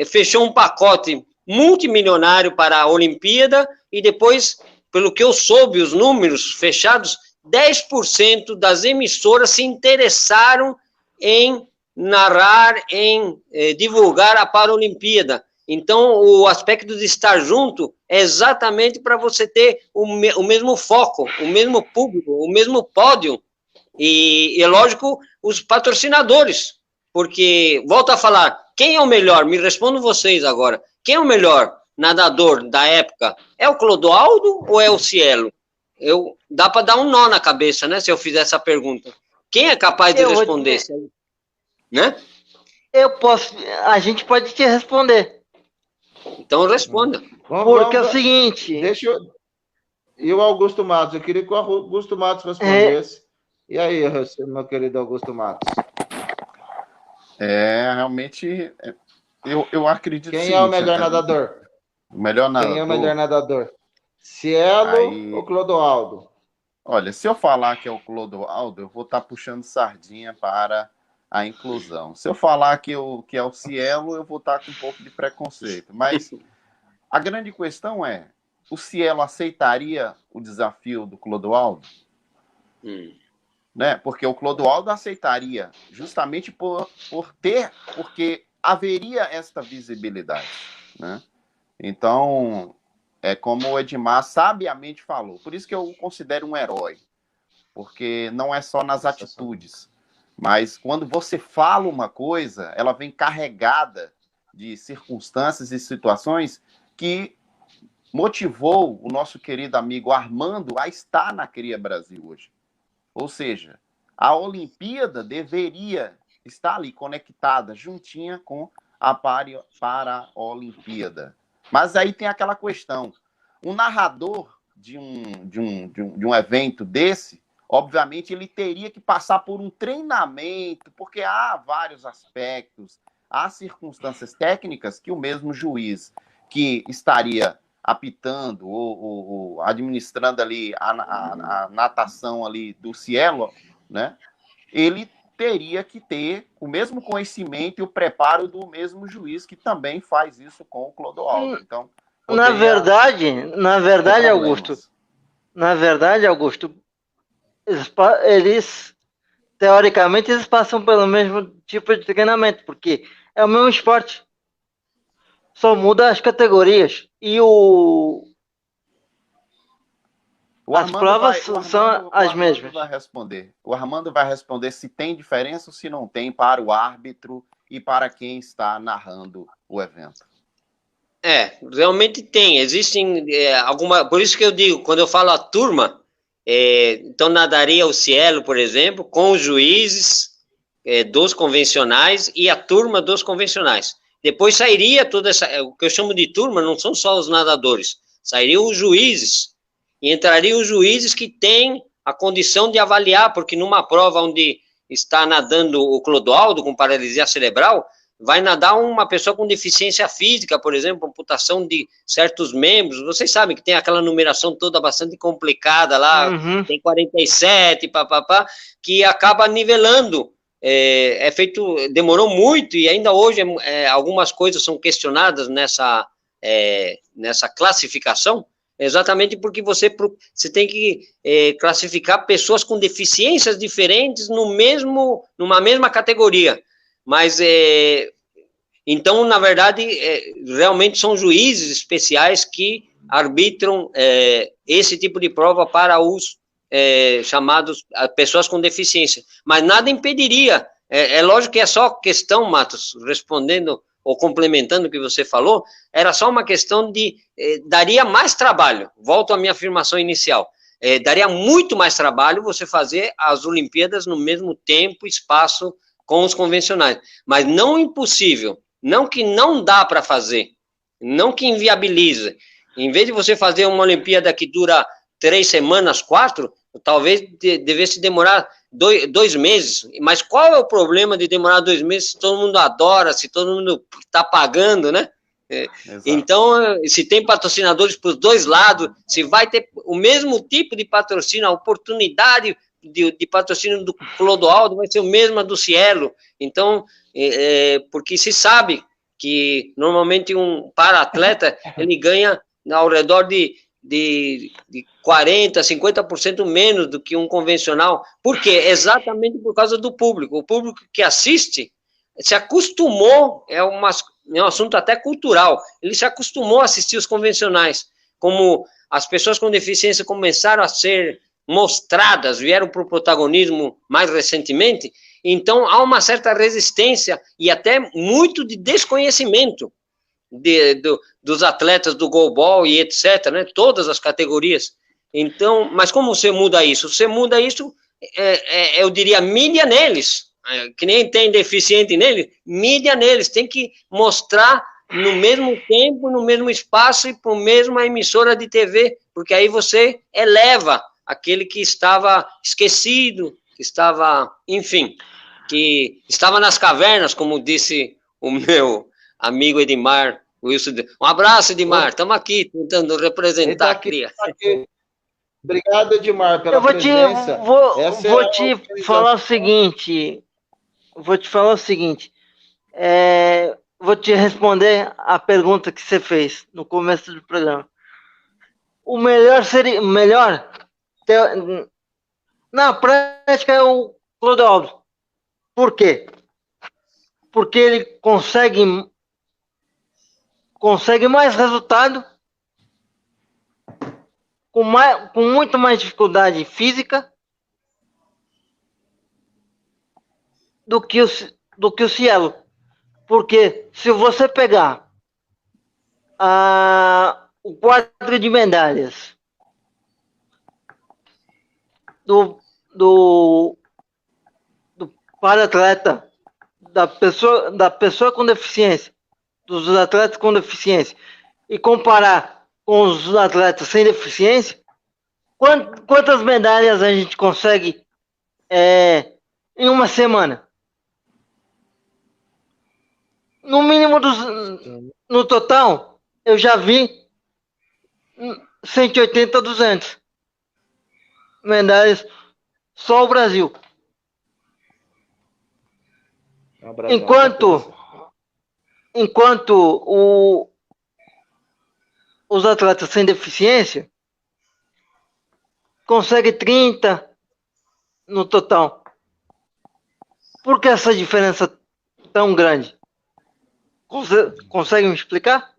Fechou um pacote multimilionário para a Olimpíada e depois, pelo que eu soube, os números fechados, 10% das emissoras se interessaram em narrar, em divulgar a Paralimpíada. Então, o aspecto de estar junto é exatamente para você ter o mesmo foco, o mesmo público, o mesmo pódio. E é lógico, os patrocinadores, porque, volto a falar, quem é o melhor? Me respondam vocês agora. Quem é o melhor nadador da época? É o Clodoaldo ou é o Cielo? Dá para dar um nó na cabeça, né, se eu fizer essa pergunta. Quem é capaz de responder? Né? A gente pode te responder. Então responda. Porque é o seguinte... E o Augusto Matos? Eu queria que o Augusto Matos respondesse. E aí, meu querido Augusto Matos? Realmente, eu acredito. Quem é o melhor nadador? O melhor nadador? Quem é o melhor nadador? Cielo ou Clodoaldo? Olha, se eu falar que é o Clodoaldo, eu vou estar puxando sardinha para a inclusão. Se eu falar que é o Cielo, eu vou estar com um pouco de preconceito. Mas a grande questão é, o Cielo aceitaria o desafio do Clodoaldo? Né? Porque o Clodoaldo aceitaria, justamente porque haveria esta visibilidade, né? Então, é como o Edmar sabiamente falou, por isso que eu o considero um herói, porque não é só nas atitudes, mas quando você fala uma coisa, ela vem carregada de circunstâncias e situações que motivou o nosso querido amigo Armando a estar na Cria Brasil hoje. Ou seja, a Olimpíada deveria estar ali conectada, juntinha com a Paralimpíada. Mas aí tem aquela questão. Um narrador de um evento desse, obviamente, ele teria que passar por um treinamento, porque há vários aspectos, há circunstâncias técnicas que o mesmo juiz que estaria apitando ou administrando ali a natação ali do Cielo, né? Ele teria que ter o mesmo conhecimento e o preparo do mesmo juiz que também faz isso com o Clodoaldo. Então, na verdade, Augusto, eles teoricamente eles passam pelo mesmo tipo de treinamento, porque é o mesmo esporte. Só muda as categorias. E as provas são as mesmas. Vai responder. O Armando vai responder se tem diferença ou se não tem para o árbitro e para quem está narrando o evento. Realmente tem. Existem por isso que eu digo, quando eu falo a turma, então nadaria o Cielo, por exemplo, com os juízes dos convencionais e a turma dos convencionais. Depois sairia toda o que eu chamo de turma, não são só os nadadores, sairiam os juízes, e entrariam os juízes que têm a condição de avaliar, porque numa prova onde está nadando o Clodoaldo com paralisia cerebral, vai nadar uma pessoa com deficiência física, por exemplo, amputação de certos membros. Vocês sabem que tem aquela numeração toda bastante complicada lá, tem 47, que acaba nivelando. Demorou muito e ainda hoje algumas coisas são questionadas nessa classificação, exatamente porque você tem que classificar pessoas com deficiências diferentes numa mesma categoria. Mas, então, na verdade, realmente são juízes especiais que arbitram esse tipo de prova para os chamados pessoas com deficiência. Mas nada impediria, lógico que é só questão, Matos, respondendo ou complementando o que você falou, era só uma questão de, daria mais trabalho, volto à minha afirmação inicial, daria muito mais trabalho você fazer as Olimpíadas no mesmo tempo, espaço, com os convencionais, mas não impossível, não que não dá para fazer, não que inviabiliza. Em vez de você fazer uma Olimpíada que dura 3 semanas, 4, talvez devesse demorar 2 meses. Mas qual é o problema de demorar 2 meses se todo mundo adora, se todo mundo está pagando, né? Então, se tem patrocinadores para os dois lados, se vai ter o mesmo tipo de patrocínio, a oportunidade de patrocínio do Clodoaldo vai ser o mesmo do Cielo. Então, porque se sabe que normalmente um para-atleta ele ganha ao redor de 40%, 50% menos do que um convencional. Por quê? Exatamente por causa do público. O público que assiste se acostumou, é um assunto até cultural, ele se acostumou a assistir os convencionais. Como as pessoas com deficiência começaram a ser mostradas, vieram para o protagonismo mais recentemente, então há uma certa resistência e até muito de desconhecimento dos atletas do goalball e etc., né? Todas as categorias. Então, mas como você muda isso? Você muda isso, eu diria, mídia neles, que nem tem deficiente neles, mídia neles, tem que mostrar no mesmo tempo, no mesmo espaço e para a mesma emissora de TV, porque aí você eleva aquele que estava esquecido, que estava, enfim, que estava nas cavernas, como disse o meu amigo Edmar Wilson. Um abraço, Edmar, estamos aqui tentando representar a cria. Obrigado, Edmar, pela presença. Vou te falar o seguinte, vou te responder a pergunta que você fez no começo do programa. O melhor na prática é o Clodoaldo. Por quê? Porque ele consegue mais resultado com muito mais dificuldade física do que o Cielo. Porque se você pegar o quadro de medalhas do para-atleta, da pessoa com deficiência, dos atletas com deficiência, e comparar com os atletas sem deficiência, quantas medalhas a gente consegue em uma semana? No mínimo, no total, eu já vi 180 a 200 medalhas, só o Brasil. Enquanto os atletas sem deficiência conseguem 30 no total. Por que essa diferença tão grande? Consegue me explicar?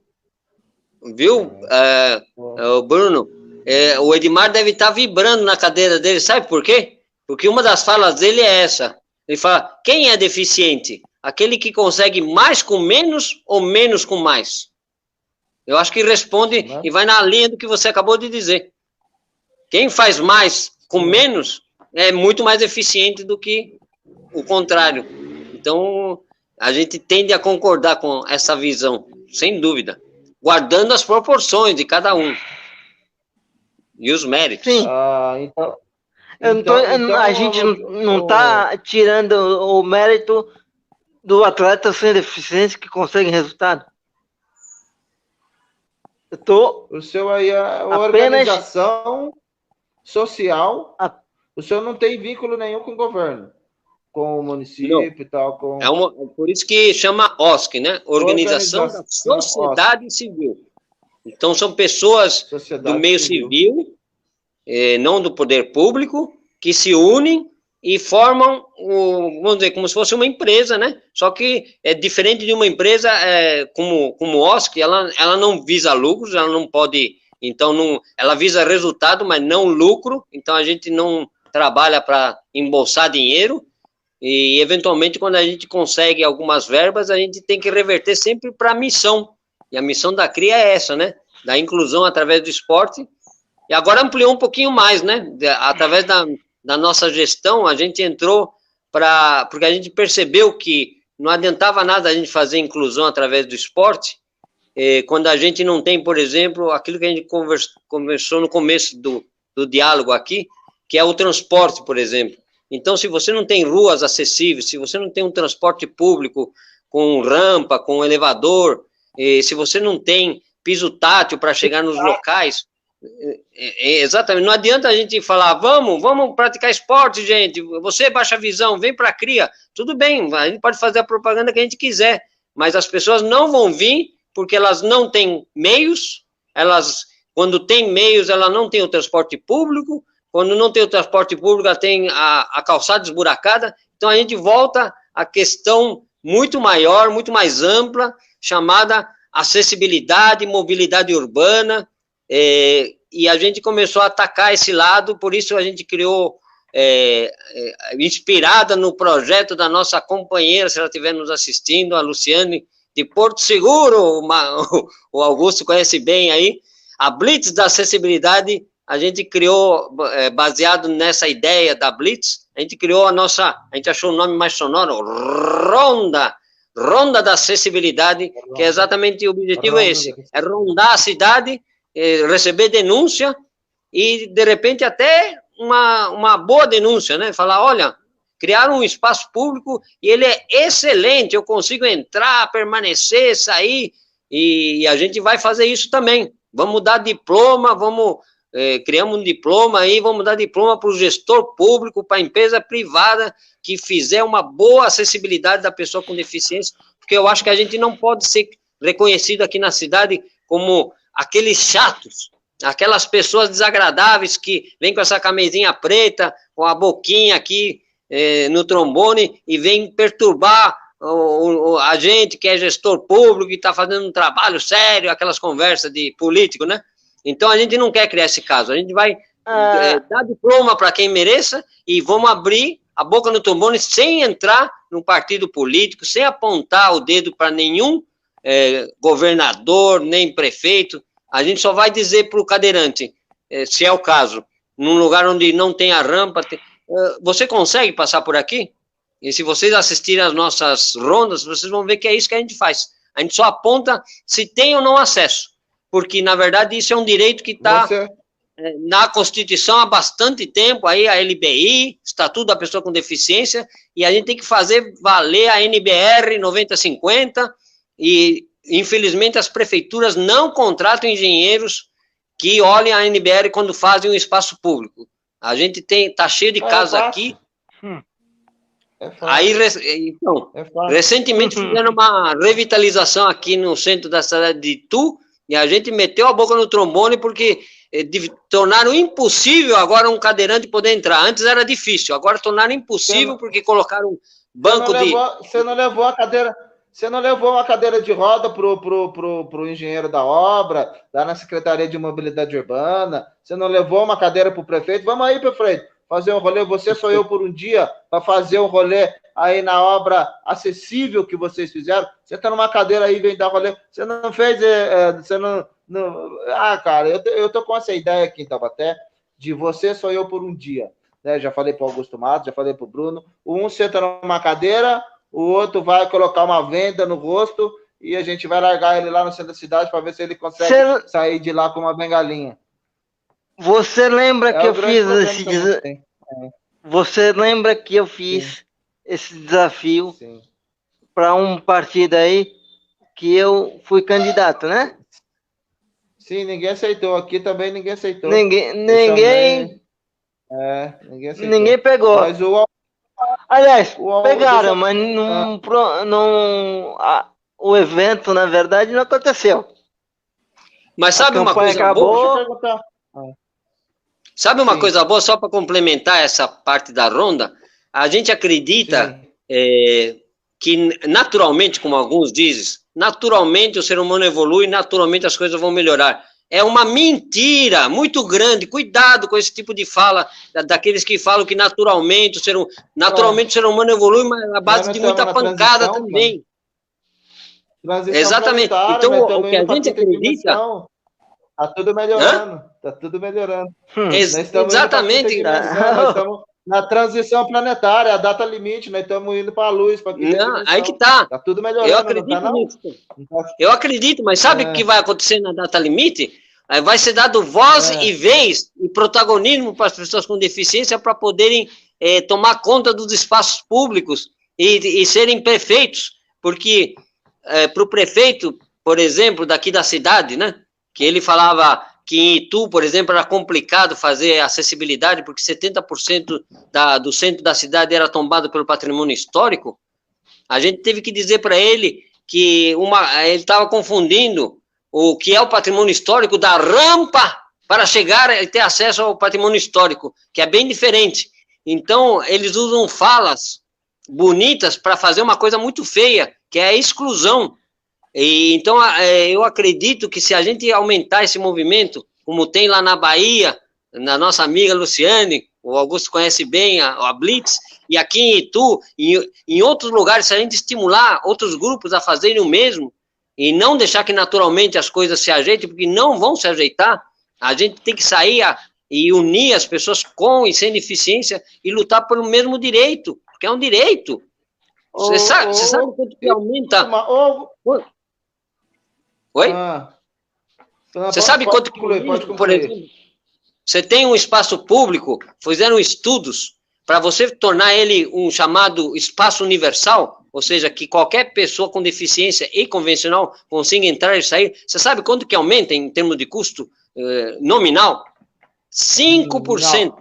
Viu, Bruno? O Edmar deve estar vibrando na cadeira dele, sabe por quê? Porque uma das falas dele é essa. Ele fala, quem é deficiente? Aquele que consegue mais com menos ou menos com mais? Eu acho que responde e vai na linha do que você acabou de dizer. Quem faz mais com menos é muito mais eficiente do que o contrário. Então, a gente tende a concordar com essa visão, sem dúvida, guardando as proporções de cada um e os méritos. Sim. Então, a gente não está tirando o mérito do atleta sem deficiência que consegue resultado. O seu aí é a organização social. O senhor não tem vínculo nenhum com o governo, com o município não. E tal. Por isso que chama OSC, né? Organização da Sociedade Civil. Então, são pessoas do meio civil, não do poder público, que se unem e formam, vamos dizer, como se fosse uma empresa, né? Só que é diferente de uma empresa como o OSC, ela não visa lucros, ela não pode, então, ela visa resultado, mas não lucro, então a gente não trabalha para embolsar dinheiro, e eventualmente quando a gente consegue algumas verbas, a gente tem que reverter sempre para a missão, e a missão da CRIA é essa, né? Da inclusão através do esporte, e agora ampliou um pouquinho mais, né? Através da nossa gestão, a gente entrou porque a gente percebeu que não adiantava nada a gente fazer inclusão através do esporte, quando a gente não tem, por exemplo, aquilo que a gente conversou no começo do diálogo aqui, que é o transporte, por exemplo. Então, se você não tem ruas acessíveis, se você não tem um transporte público com rampa, com elevador, se você não tem piso tátil para chegar nos locais, exatamente, não adianta a gente falar, vamos praticar esporte, gente, você baixa visão, vem para a CRIA, tudo bem, a gente pode fazer a propaganda que a gente quiser, mas as pessoas não vão vir porque elas não têm meios, quando tem meios, ela não tem o transporte público, quando não tem o transporte público, ela tem a calçada esburacada, então a gente volta à questão muito maior, muito mais ampla, chamada acessibilidade, mobilidade urbana, e a gente começou a atacar esse lado, por isso a gente criou, inspirada no projeto da nossa companheira, se ela estiver nos assistindo, a Luciane, de Porto Seguro, o Augusto conhece bem aí, a Blitz da Acessibilidade, a gente criou, baseado nessa ideia da Blitz, a gente criou a gente achou o nome mais sonoro, Ronda da Acessibilidade, que é exatamente o objetivo esse, é rondar a cidade, receber denúncia e, de repente, até uma boa denúncia, né? Falar, olha, criaram um espaço público e ele é excelente, eu consigo entrar, permanecer, sair, e a gente vai fazer isso também. Vamos dar diploma, criamos um diploma aí, vamos dar diploma para o gestor público, para a empresa privada que fizer uma boa acessibilidade da pessoa com deficiência, porque eu acho que a gente não pode ser reconhecido aqui na cidade como aqueles chatos, aquelas pessoas desagradáveis que vêm com essa camisinha preta, com a boquinha aqui no trombone e vêm perturbar a gente que é gestor público e está fazendo um trabalho sério, aquelas conversas de político, né? Então a gente não quer criar esse caso, a gente vai dar diploma para quem mereça e vamos abrir a boca no trombone sem entrar num partido político, sem apontar o dedo para nenhum governador, nem prefeito. A gente só vai dizer para o cadeirante, se é o caso, num lugar onde não tem a rampa, você consegue passar por aqui? E se vocês assistirem às nossas rondas, vocês vão ver que é isso que a gente faz. A gente só aponta se tem ou não acesso, porque, na verdade, isso é um direito que está na Constituição há bastante tempo, aí a LBI, Estatuto da Pessoa com Deficiência, e a gente tem que fazer valer a NBR 9050, e, infelizmente, as prefeituras não contratam engenheiros que olhem a NBR quando fazem um espaço público. A gente está cheio de casos aqui. Aí, então, recentemente fizeram uma revitalização aqui no centro da cidade de Itu, e a gente meteu a boca no trombone porque tornaram impossível agora um cadeirante poder entrar. Antes era difícil, agora tornaram impossível porque colocaram banco de... Você não levou a cadeira... Você não levou uma cadeira de roda pro engenheiro da obra, lá na Secretaria de Mobilidade Urbana? Você não levou uma cadeira pro prefeito? Vamos aí, prefeito, fazer um rolê. Você sou eu por um dia para fazer um rolê aí na obra acessível que vocês fizeram. Você tá numa cadeira aí, vem dar rolê. Você não fez... você não... Ah, cara, eu tô com essa ideia aqui em Taubaté de você sou eu por um dia. Né? Já falei pro Augusto Matos, já falei pro Bruno. Um senta numa cadeira... O outro vai colocar uma venda no rosto e a gente vai largar ele lá no centro da cidade para ver se ele consegue sair de lá com uma bengalinha. Você lembra que eu fiz esse desafio? Você lembra que eu fiz esse desafio para um partido aí que eu fui candidato, né? Sim, ninguém aceitou. Aqui também ninguém aceitou. Ninguém aceitou. Ninguém pegou. Mas Aliás, pegaram, mas o evento, na verdade, não aconteceu. Mas sabe uma coisa boa? Sabe uma coisa boa, só para complementar essa parte da ronda? A gente acredita que naturalmente, como alguns dizem, naturalmente o ser humano evolui, naturalmente as coisas vão melhorar. É uma mentira muito grande. Cuidado com esse tipo de fala daqueles que falam que naturalmente o ser humano evolui, mas na base de muita pancada também. Exatamente. Então, o que a gente acredita... Tá tudo melhorando. Tá tudo melhorando. Exatamente. Nós estamos na transição planetária, a data limite, nós estamos indo para a luz. Não, aí que tá. Tá tudo melhorando. Eu acredito nisso. Eu acredito, mas sabe o que vai acontecer na data limite? Vai ser dado voz e vez e protagonismo para as pessoas com deficiência para poderem tomar conta dos espaços públicos e serem prefeitos, porque para o prefeito, por exemplo, daqui da cidade, né, que ele falava que em Itu, por exemplo, era complicado fazer acessibilidade, porque 70% do centro da cidade era tombado pelo patrimônio histórico. A gente teve que dizer para ele que ele estava confundindo o que é o patrimônio histórico da rampa para chegar e ter acesso ao patrimônio histórico, que é bem diferente. Então, eles usam falas bonitas para fazer uma coisa muito feia, que é a exclusão. Então, eu acredito que se a gente aumentar esse movimento, como tem lá na Bahia, na nossa amiga Luciane, o Augusto conhece bem a Blitz, e aqui em Itu, em outros lugares, se a gente estimular outros grupos a fazerem o mesmo, e não deixar que naturalmente as coisas se ajeitem, porque não vão se ajeitar, a gente tem que sair e unir as pessoas com e sem deficiência e lutar pelo mesmo direito, porque é um direito. Você sabe quanto que aumenta... Oi? Você sabe quanto que, por exemplo, você tem um espaço público, fizeram estudos para você tornar ele um chamado espaço universal, ou seja, que qualquer pessoa com deficiência e convencional consiga entrar e sair. Você sabe quanto que aumenta em termos de custo nominal? 5%.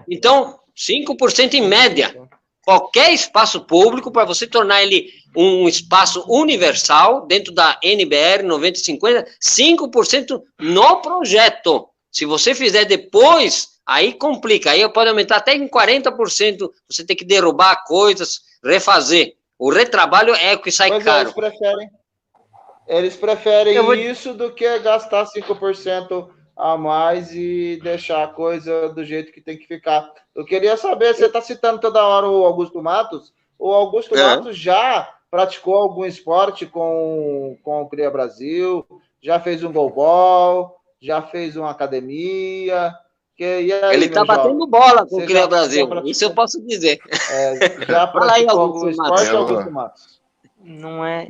Então, 5% em média. Qualquer espaço público, para você tornar ele um espaço universal, dentro da NBR 9050, 5% no projeto. Se você fizer depois, aí complica. Aí pode aumentar até em 40%. Você tem que derrubar coisas, refazer. O retrabalho é o que sai caro. Eles preferem isso do que gastar 5% a mais e deixar a coisa do jeito que tem que ficar. Eu queria saber, você está citando toda hora o Augusto Matos. O Augusto Matos já praticou algum esporte com o Cria Brasil? Já fez um goalball? Já fez uma academia? Ele está batendo bola com o Cria Brasil, isso eu posso dizer. Já praticou algum esporte, Augusto Matos? Não é...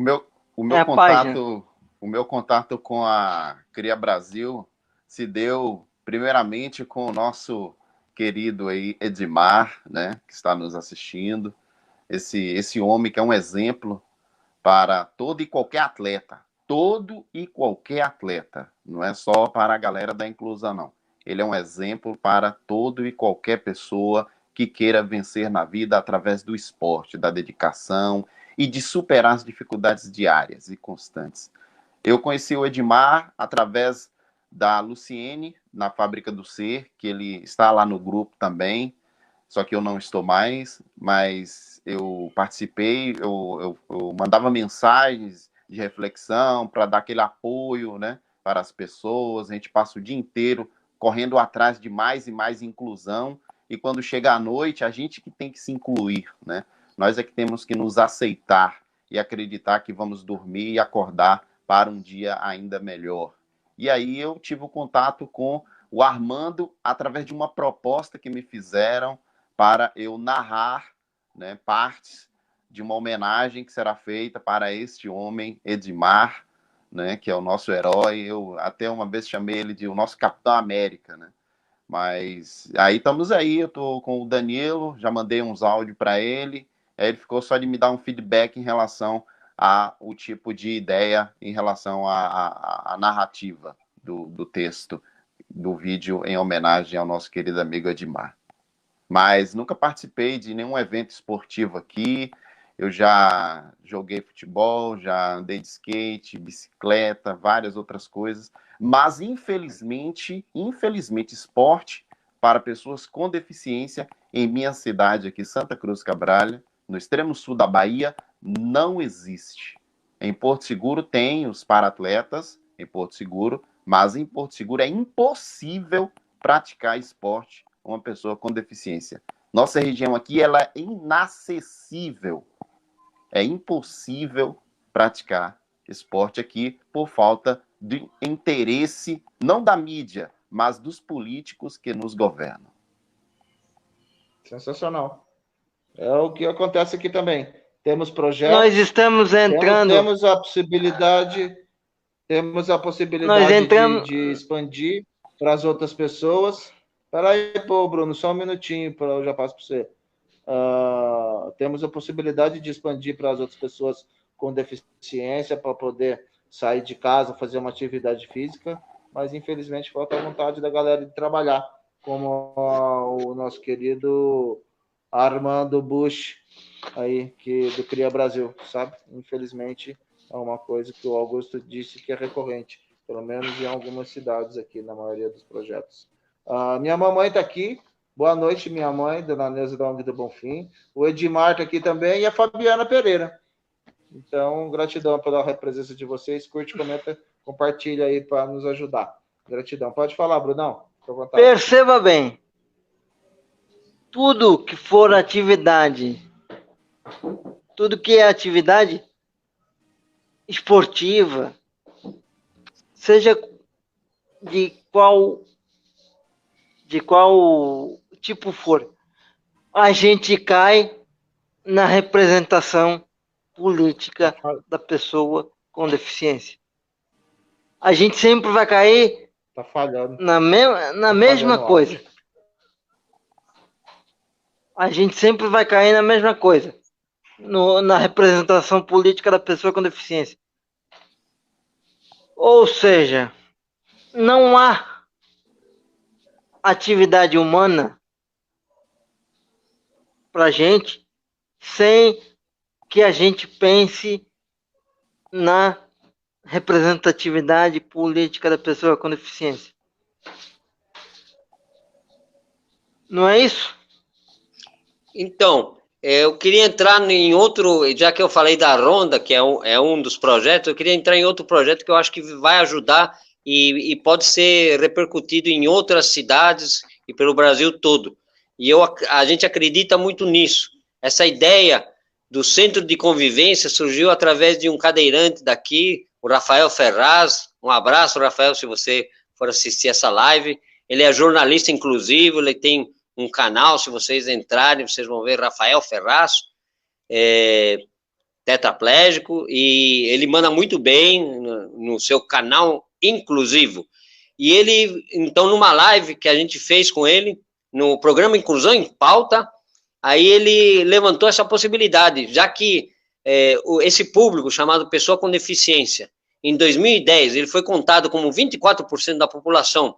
O meu contato com a Cria Brasil se deu primeiramente com o nosso querido aí Edmar, né, que está nos assistindo, esse homem que é um exemplo para todo e qualquer atleta, não é só para a galera da inclusão, não. Ele é um exemplo para todo e qualquer pessoa que queira vencer na vida através do esporte, da dedicação e de superar as dificuldades diárias e constantes. Eu conheci o Edmar através da Luciene, na Fábrica do Ser, que ele está lá no grupo também, só que eu não estou mais, mas eu participei, eu mandava mensagens de reflexão para dar aquele apoio, né, para as pessoas. A gente passa o dia inteiro correndo atrás de mais e mais inclusão, e quando chega à noite, a gente que tem que se incluir, né? Nós é que temos que nos aceitar e acreditar que vamos dormir e acordar para um dia ainda melhor. E aí eu tive o contato com o Armando através de uma proposta que me fizeram para eu narrar, né, partes de uma homenagem que será feita para este homem, Edmar, né, que é o nosso herói. Eu até uma vez chamei ele de o nosso Capitão América, né? Mas aí estamos aí, eu estou com o Danilo, já mandei uns áudios para ele, aí ele ficou só de me dar um feedback em relação ao tipo de ideia, em relação à narrativa do texto, do vídeo em homenagem ao nosso querido amigo Edmar. Mas nunca participei de nenhum evento esportivo aqui. Eu já joguei futebol, já andei de skate, bicicleta, várias outras coisas. Mas, infelizmente, esporte para pessoas com deficiência em minha cidade aqui, Santa Cruz Cabrália, no extremo sul da Bahia, não existe. Em Porto Seguro tem os para-atletas, em Porto Seguro, mas em Porto Seguro é impossível praticar esporte uma pessoa com deficiência. Nossa região aqui, ela é inacessível. É impossível praticar esporte aqui por falta de interesse, não da mídia, mas dos políticos que nos governam. Sensacional. É o que acontece aqui também. Temos projetos. Nós estamos entrando. Temos a possibilidade de expandir para as outras pessoas. Espera aí, pô, Bruno, só um minutinho, eu já passo para você. Temos a possibilidade de expandir para as outras pessoas com deficiência, para poder sair de casa, fazer uma atividade física, mas infelizmente falta a vontade da galera de trabalhar, como o nosso querido Armando Bush, aí, do Cria Brasil, sabe? Infelizmente é uma coisa que o Augusto disse que é recorrente, pelo menos em algumas cidades aqui, na maioria dos projetos. Minha mamãe está aqui. Boa noite, minha mãe, Dona Neuza da ONG do Bonfim. O Edmar está aqui também e a Fabiana Pereira. Então, gratidão pela presença de vocês. Curte, comenta, compartilha aí para nos ajudar. Gratidão. Pode falar, Brunão. Fica à vontade. Perceba bem. Tudo que for atividade, tudo que é atividade esportiva, seja de qual tipo for, a gente cai na representação política da pessoa com deficiência. A gente sempre vai cair na mesma coisa. A gente sempre vai cair na mesma coisa, na representação política da pessoa com deficiência. Ou seja, não há atividade humana para a gente sem que a gente pense na representatividade política da pessoa com deficiência. Não é isso? Então, eu queria entrar em outro, já que eu falei da Ronda, que é um dos projetos, eu queria entrar em outro projeto que eu acho que vai ajudar e pode ser repercutido em outras cidades e pelo Brasil todo. E a gente acredita muito nisso. Essa ideia do Centro de Convivência surgiu através de um cadeirante daqui, o Rafael Ferraz. Um abraço, Rafael, se você for assistir essa live. Ele é jornalista inclusivo, ele tem um canal, se vocês entrarem, vocês vão ver Rafael Ferraz, tetraplégico, e ele manda muito bem no seu canal inclusivo. E ele, então, numa live que a gente fez com ele, no programa Inclusão em Pauta, aí ele levantou essa possibilidade, já que esse público chamado pessoa com deficiência, em 2010, ele foi contado como 24% da população,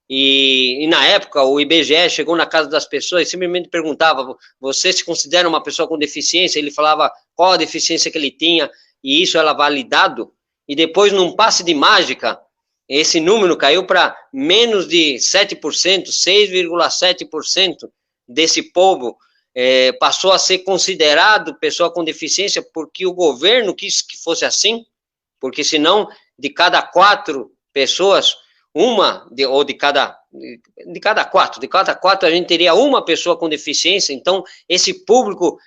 e na época o IBGE chegou na casa das pessoas e simplesmente perguntava: você se considera uma pessoa com deficiência? Ele falava qual a deficiência que ele tinha, e isso era validado, e depois, num passe de mágica, esse número caiu para menos de 7%, 6,7% desse povo passou a ser considerado pessoa com deficiência porque o governo quis que fosse assim, porque senão, de cada 4 pessoas, de cada 4 a gente teria uma pessoa com deficiência, então esse público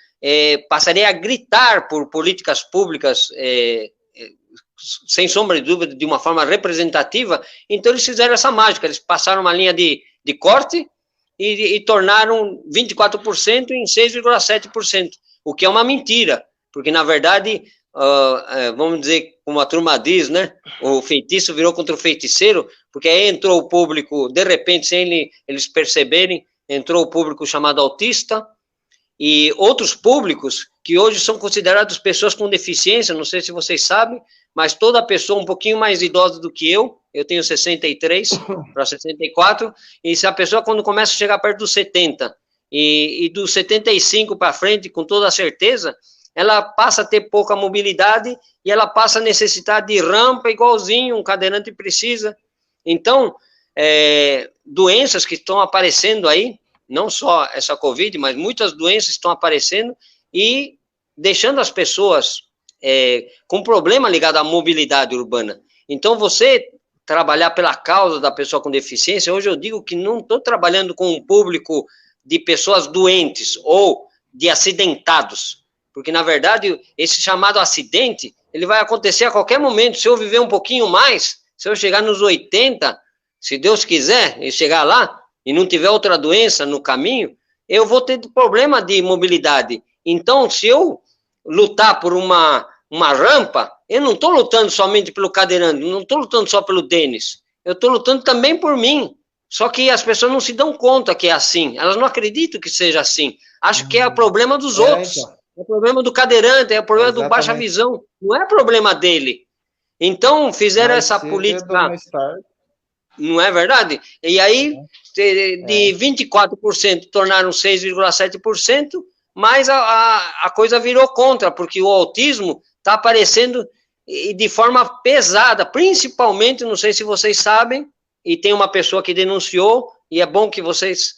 passaria a gritar por políticas públicas, sem sombra de dúvida, de uma forma representativa. Então eles fizeram essa mágica, eles passaram uma linha de corte e tornaram 24% em 6,7%, o que é uma mentira, porque na verdade, vamos dizer, como a turma diz, né, o feitiço virou contra o feiticeiro, porque aí entrou o público, de repente, sem eles perceberem, entrou o público chamado autista, e outros públicos que hoje são considerados pessoas com deficiência, não sei se vocês sabem, mas toda pessoa um pouquinho mais idosa do que eu tenho 63 para 64, e se a pessoa quando começa a chegar perto dos 70, e dos 75 para frente, com toda certeza, ela passa a ter pouca mobilidade, e ela passa a necessitar de rampa igualzinho um cadeirante precisa. Então, doenças que estão aparecendo aí, não só essa Covid, mas muitas doenças estão aparecendo e deixando as pessoas com problema ligado à mobilidade urbana. Então, você trabalhar pela causa da pessoa com deficiência, hoje eu digo que não estou trabalhando com um público de pessoas doentes ou de acidentados, porque, na verdade, esse chamado acidente, ele vai acontecer a qualquer momento. Se eu viver um pouquinho mais, se eu chegar nos 80, se Deus quiser, e chegar lá, e não tiver outra doença no caminho, eu vou ter problema de mobilidade. Então, se eu lutar por uma rampa, eu não estou lutando somente pelo cadeirante, não estou lutando só pelo Denis, eu estou lutando também por mim. Só que as pessoas não se dão conta que é assim, elas não acreditam que seja assim, acham que é o problema dos outros, então. É o problema do cadeirante, é o problema do baixa visão, não é problema dele. Então, fizeram essa política... Não é verdade? E aí, de 24% tornaram 6,7%, mas a coisa virou contra, porque o autismo está aparecendo de forma pesada, principalmente, não sei se vocês sabem, e tem uma pessoa que denunciou, e é bom que vocês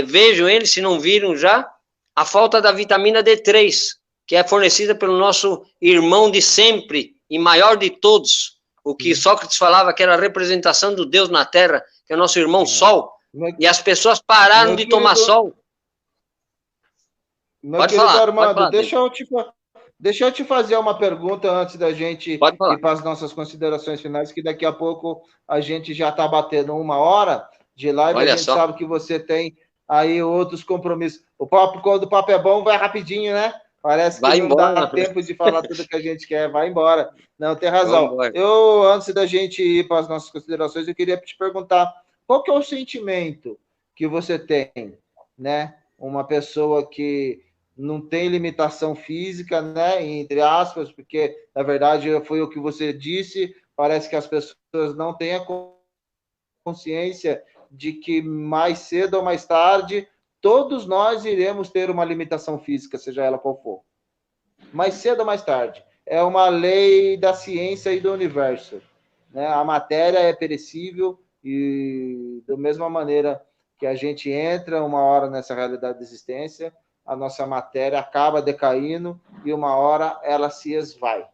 vejam ele, se não viram já, a falta da vitamina D3, que é fornecida pelo nosso irmão de sempre e maior de todos, o que Sócrates falava que era a representação do Deus na Terra, que é o nosso irmão Sol, e as pessoas pararam de tomar sol. Pode falar, Armando, deixa eu te fazer uma pergunta antes da gente ir para as nossas considerações finais, que daqui a pouco a gente já está batendo 1 hora de live, a gente sabe que você tem aí outros compromissos. Quando o papo é bom, vai rapidinho, né? Parece que não dá tempo de falar tudo que a gente quer, vai embora. Não, tem razão. Antes da gente ir para as nossas considerações, eu queria te perguntar, qual que é o sentimento que você tem, né? Uma pessoa que não tem limitação física, né? Entre aspas, porque, na verdade, foi o que você disse, parece que as pessoas não têm a consciência de que mais cedo ou mais tarde todos nós iremos ter uma limitação física, seja ela qual for. Mais cedo ou mais tarde. É uma lei da ciência e do universo, né? A matéria é perecível e, da mesma maneira que a gente entra uma hora nessa realidade de existência, a nossa matéria acaba decaindo e uma hora ela se esvai,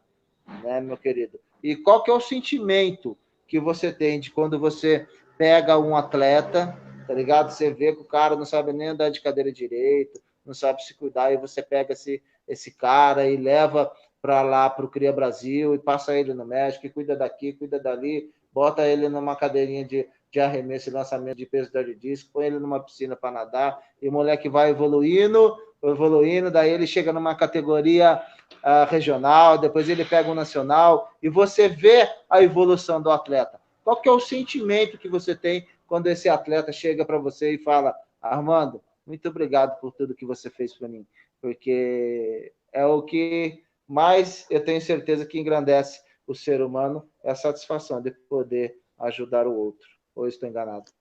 né, meu querido? E qual que é o sentimento que você tem de quando você pega um atleta, tá ligado? Você vê que o cara não sabe nem andar de cadeira direito, não sabe se cuidar, e você pega esse cara e leva para lá, para o Cria Brasil, e passa ele no médico, e cuida daqui, cuida dali, bota ele numa cadeirinha de arremesso e lançamento de peso de disco, põe ele numa piscina para nadar, e o moleque vai evoluindo, daí ele chega numa categoria regional, depois ele pega um nacional, e você vê a evolução do atleta. Qual que é o sentimento que você tem quando esse atleta chega para você e fala: Armando, muito obrigado por tudo que você fez para mim, porque é o que mais eu tenho certeza que engrandece o ser humano, é a satisfação de poder ajudar o outro. Ou estou enganado?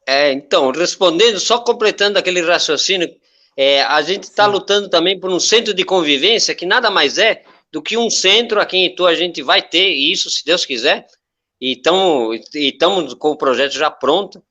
Então, respondendo, só completando aquele raciocínio, a gente está lutando também por um centro de convivência, que nada mais é do que um centro aqui em Itu a gente vai ter, isso, se Deus quiser, e estamos com o projeto já pronto,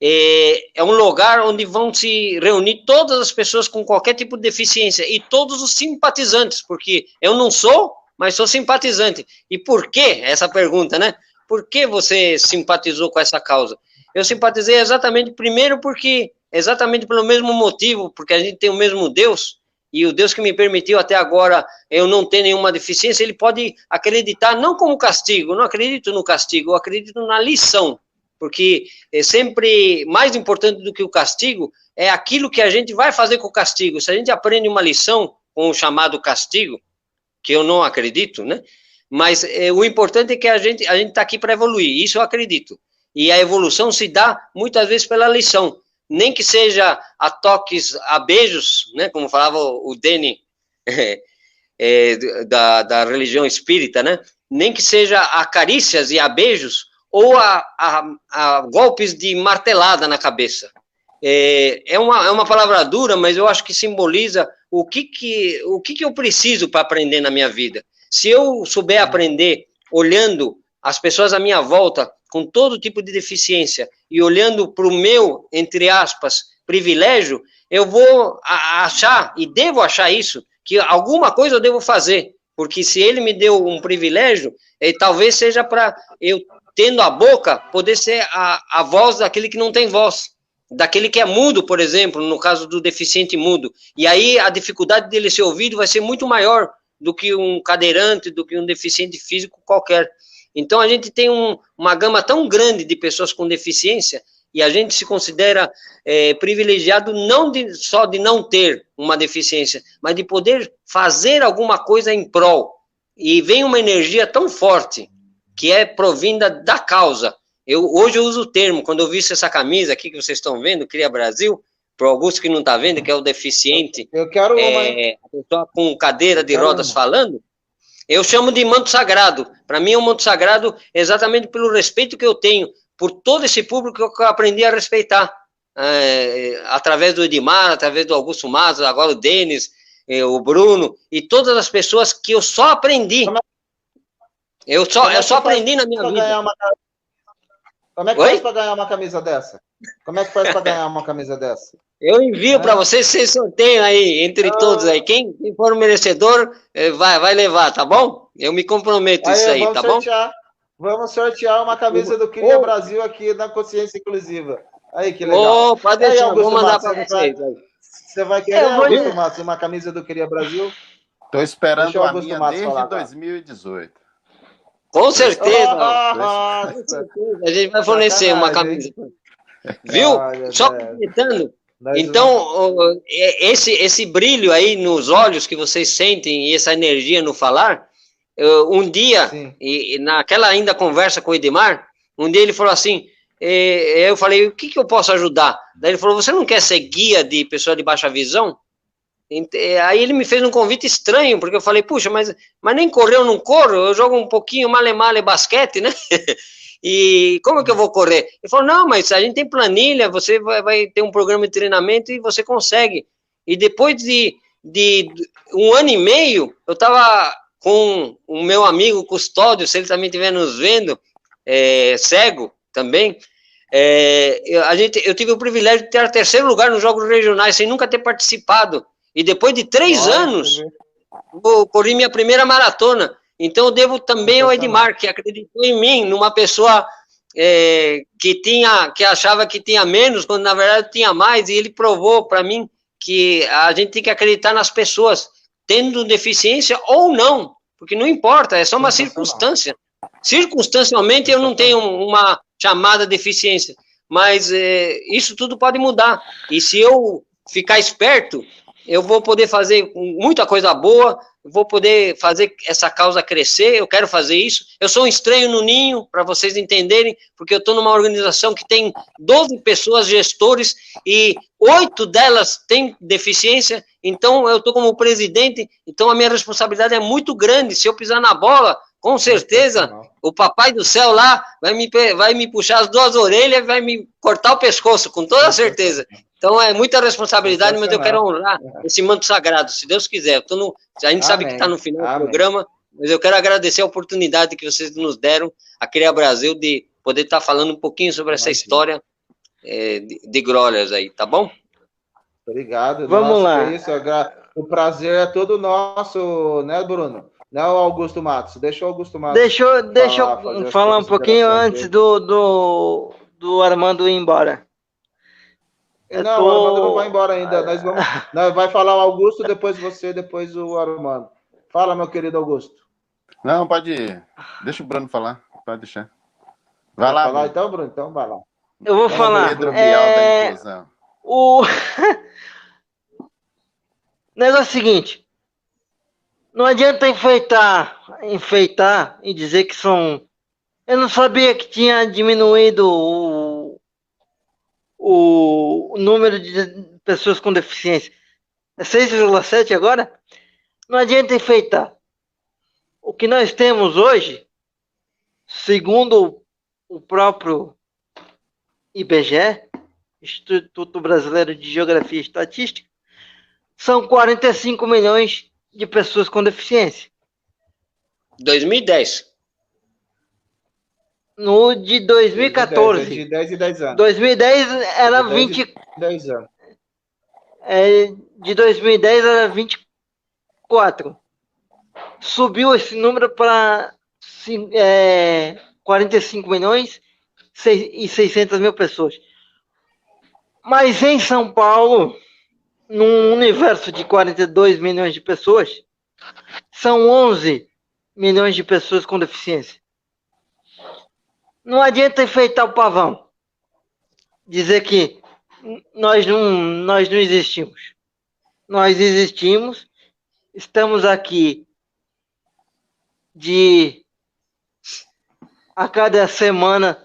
é um lugar onde vão se reunir todas as pessoas com qualquer tipo de deficiência e todos os simpatizantes, porque eu não sou, mas sou simpatizante. E por que? Essa pergunta, né? Por que você simpatizou com essa causa? Eu simpatizei exatamente pelo mesmo motivo, porque a gente tem o mesmo Deus, e o Deus que me permitiu até agora eu não ter nenhuma deficiência, ele pode acreditar não como castigo, não acredito no castigo, eu acredito na lição, porque é sempre mais importante do que o castigo é aquilo que a gente vai fazer com o castigo. Se a gente aprende uma lição com o chamado castigo, que eu não acredito, né? Mas o importante é que a gente está aqui para evoluir, isso eu acredito. E a evolução se dá muitas vezes pela lição, nem que seja a toques, a beijos, né? Como falava o Deni da religião espírita, né? Nem que seja a carícias e a beijos, ou a golpes de martelada na cabeça. É uma palavra dura, mas eu acho que simboliza o que eu preciso para aprender na minha vida. Se eu souber aprender olhando as pessoas à minha volta com todo tipo de deficiência e olhando para o meu, entre aspas, privilégio, eu vou achar, e devo achar isso, que alguma coisa eu devo fazer, porque se ele me deu um privilégio, talvez seja para eu, tendo a boca, poder ser a voz daquele que não tem voz, daquele que é mudo, por exemplo, no caso do deficiente mudo, e aí a dificuldade dele ser ouvido vai ser muito maior do que um cadeirante, do que um deficiente físico qualquer. Então a gente tem uma gama tão grande de pessoas com deficiência, e a gente se considera privilegiado não só de não ter uma deficiência, mas de poder fazer alguma coisa em prol. E vem uma energia tão forte, que é provinda da causa. Hoje eu uso o termo, quando eu vi essa camisa aqui que vocês estão vendo, Cria Brasil, para o Augusto que não está vendo, que é o deficiente, eu quero a pessoa com cadeira de rodas falando, eu chamo de manto sagrado. Para mim é um manto sagrado exatamente pelo respeito que eu tenho por todo esse público que eu aprendi a respeitar, através do Edmar, através do Augusto Maza, agora o Denis, o Bruno, e todas as pessoas que eu só aprendi. Eu só aprendi na minha vida. Como é que faz para ganhar uma camisa dessa? Como é que faz para ganhar uma camisa dessa? Eu envio para vocês sorteiam aí, entre todos aí. Quem for merecedor, vai levar, tá bom? Eu me comprometo isso aí, tá bom? Vamos sortear uma camisa do Cria Brasil aqui na Consciência Inclusiva. Aí, que legal. Pode deixar, vou mandar para vocês. Você vai querer, Augusto Matos, uma camisa do Cria Brasil? Estou esperando a minha desde 2018. Com certeza. A gente vai fornecer uma camisa. Viu? Só completando. Então, esse brilho aí nos olhos que vocês sentem e essa energia no falar, um dia, e naquela ainda conversa com o Edmar, um dia ele falou assim, eu falei, o que eu posso ajudar? Daí ele falou, você não quer ser guia de pessoa de baixa visão? Aí ele me fez um convite estranho, porque eu falei, puxa, mas nem correr eu não corro, eu jogo um pouquinho male basquete, né? E como é que eu vou correr? Ele falou, não, mas a gente tem planilha, você vai ter um programa de treinamento e você consegue. E depois de 1 ano e meio, eu estava com o meu amigo Custódio, se ele também estiver nos vendo, cego também, eu tive o privilégio de ter 3º lugar nos Jogos Regionais, sem nunca ter participado. E depois de 3 anos, eu corri minha primeira maratona. Então, eu devo também ao Edmar, que acreditou em mim, numa pessoa que achava que tinha menos, quando na verdade tinha mais, e ele provou para mim que a gente tem que acreditar nas pessoas, tendo deficiência ou não, porque não importa, é só uma circunstância. Circunstancialmente, eu não tenho uma chamada deficiência, mas isso tudo pode mudar. E se eu ficar esperto, eu vou poder fazer muita coisa boa, vou poder fazer essa causa crescer, eu quero fazer isso. Eu sou um estranho no ninho, para vocês entenderem, porque eu estou numa organização que tem 12 pessoas gestores e 8 delas têm deficiência, então eu estou como presidente, então a minha responsabilidade é muito grande. Se eu pisar na bola, com certeza, o papai do céu lá vai me puxar as 2 orelhas e vai me cortar o pescoço, com toda certeza. Então é muita responsabilidade, mas eu quero honrar esse manto sagrado, se Deus quiser. A gente sabe que está no final do programa, mas eu quero agradecer a oportunidade que vocês nos deram, a Cria Brasil, de poder estar falando um pouquinho sobre essa história de glórias aí, tá bom? Obrigado. Vamos Nossa, lá. que isso, o prazer é todo nosso, né, Bruno? Não, Augusto Matos. Deixa o Augusto Matos Deixa fazer eu as falar um pouquinho considerações antes dele. do Armando ir embora. Eu Não, o Armando não vai tô. embora ainda. Nós vai falar o Augusto, depois você, depois o Armando. Fala, meu querido Augusto. Não, pode ir. Deixa o Bruno falar. Pode deixar. Vai Quer lá, falar Bruno. então, Bruno? Então vai lá. Eu vou Manda falar. ver, Pedro Bruno. Bial da inclusão. O negócio é o seguinte: não adianta enfeitar e dizer que são. Eu não sabia que tinha diminuído o número de pessoas com deficiência. É 6,7 agora? Não adianta enfeitar. O que nós temos hoje, segundo o próprio IBGE, Instituto Brasileiro de Geografia e Estatística, são 45 milhões de pessoas com deficiência. 2010. No de 2014. De 10 e 10 anos. 2010 era De 10 20. e 10 anos. De 2010 era 24. Subiu esse número para 45 milhões e 600 mil pessoas. Mas em São Paulo, num universo de 42 milhões de pessoas, são 11 milhões de pessoas com deficiência. Não adianta enfeitar o pavão, dizer que nós não existimos. Nós existimos, estamos aqui a cada semana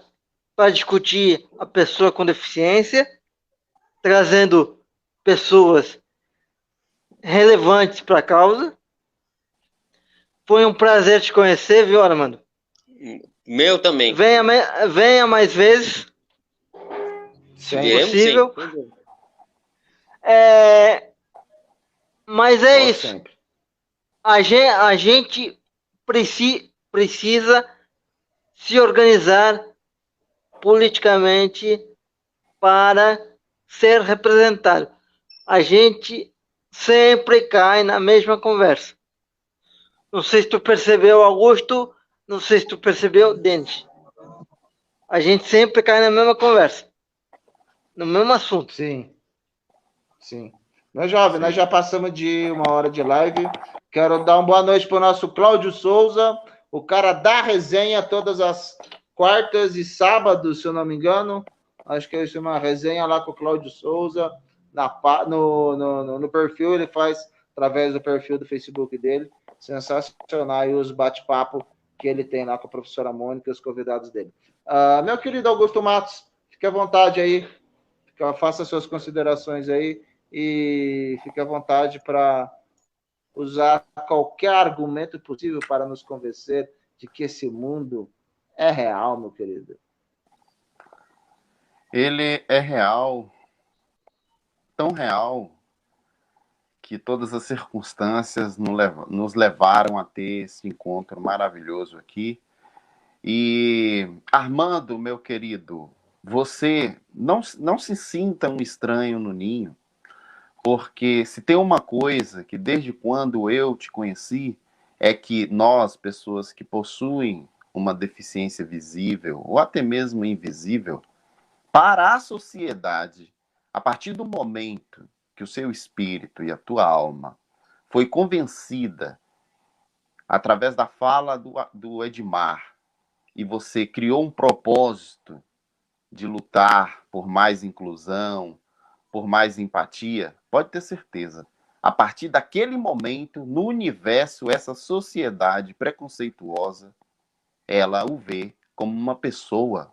para discutir a pessoa com deficiência, trazendo pessoas relevantes para a causa. Foi um prazer te conhecer, viu, Armando? Meu também. Venha mais vezes, se possível. Sim. Mas é isso. Sempre. A gente precisa se organizar politicamente para ser representado. A gente sempre cai na mesma conversa. Não sei se tu percebeu, Augusto, não sei se tu percebeu, Denis. A gente sempre cai na mesma conversa, no mesmo assunto. Sim. Meu jovem, nós já passamos de 1 hora de live. Quero dar uma boa noite para o nosso Cláudio Souza, o cara da resenha todas as quartas e sábados, se eu não me engano. Acho que é uma resenha lá com o Cláudio Souza no perfil, ele faz através do perfil do Facebook dele. Sensacional e os bate-papo que ele tem lá com a professora Mônica e os convidados dele. Meu querido Augusto Matos, fique à vontade aí, faça suas considerações aí e fique à vontade para usar qualquer argumento possível para nos convencer de que esse mundo é real, meu querido. Ele é real, tão real, que todas as circunstâncias nos levaram a ter esse encontro maravilhoso aqui. E, Armando, meu querido, você não se sinta um estranho no ninho, porque se tem uma coisa que desde quando eu te conheci, é que nós, pessoas que possuem uma deficiência visível, ou até mesmo invisível, para a sociedade, a partir do momento que o seu espírito e a tua alma foi convencida através da fala do Edmar, e você criou um propósito de lutar por mais inclusão, por mais empatia, pode ter certeza. A partir daquele momento, no universo, essa sociedade preconceituosa, ela o vê como uma pessoa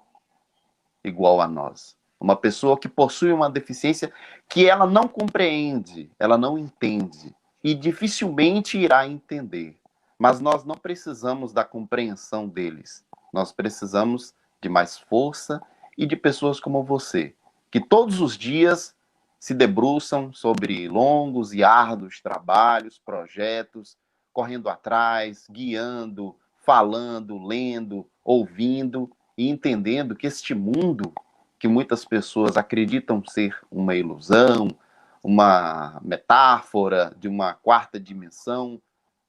igual a nós. Uma pessoa que possui uma deficiência que ela não compreende, ela não entende e dificilmente irá entender. Mas nós não precisamos da compreensão deles. Nós precisamos de mais força e de pessoas como você, que todos os dias se debruçam sobre longos e árduos trabalhos, projetos, correndo atrás, guiando, falando, lendo, ouvindo e entendendo que este mundo que muitas pessoas acreditam ser uma ilusão, uma metáfora de uma quarta dimensão,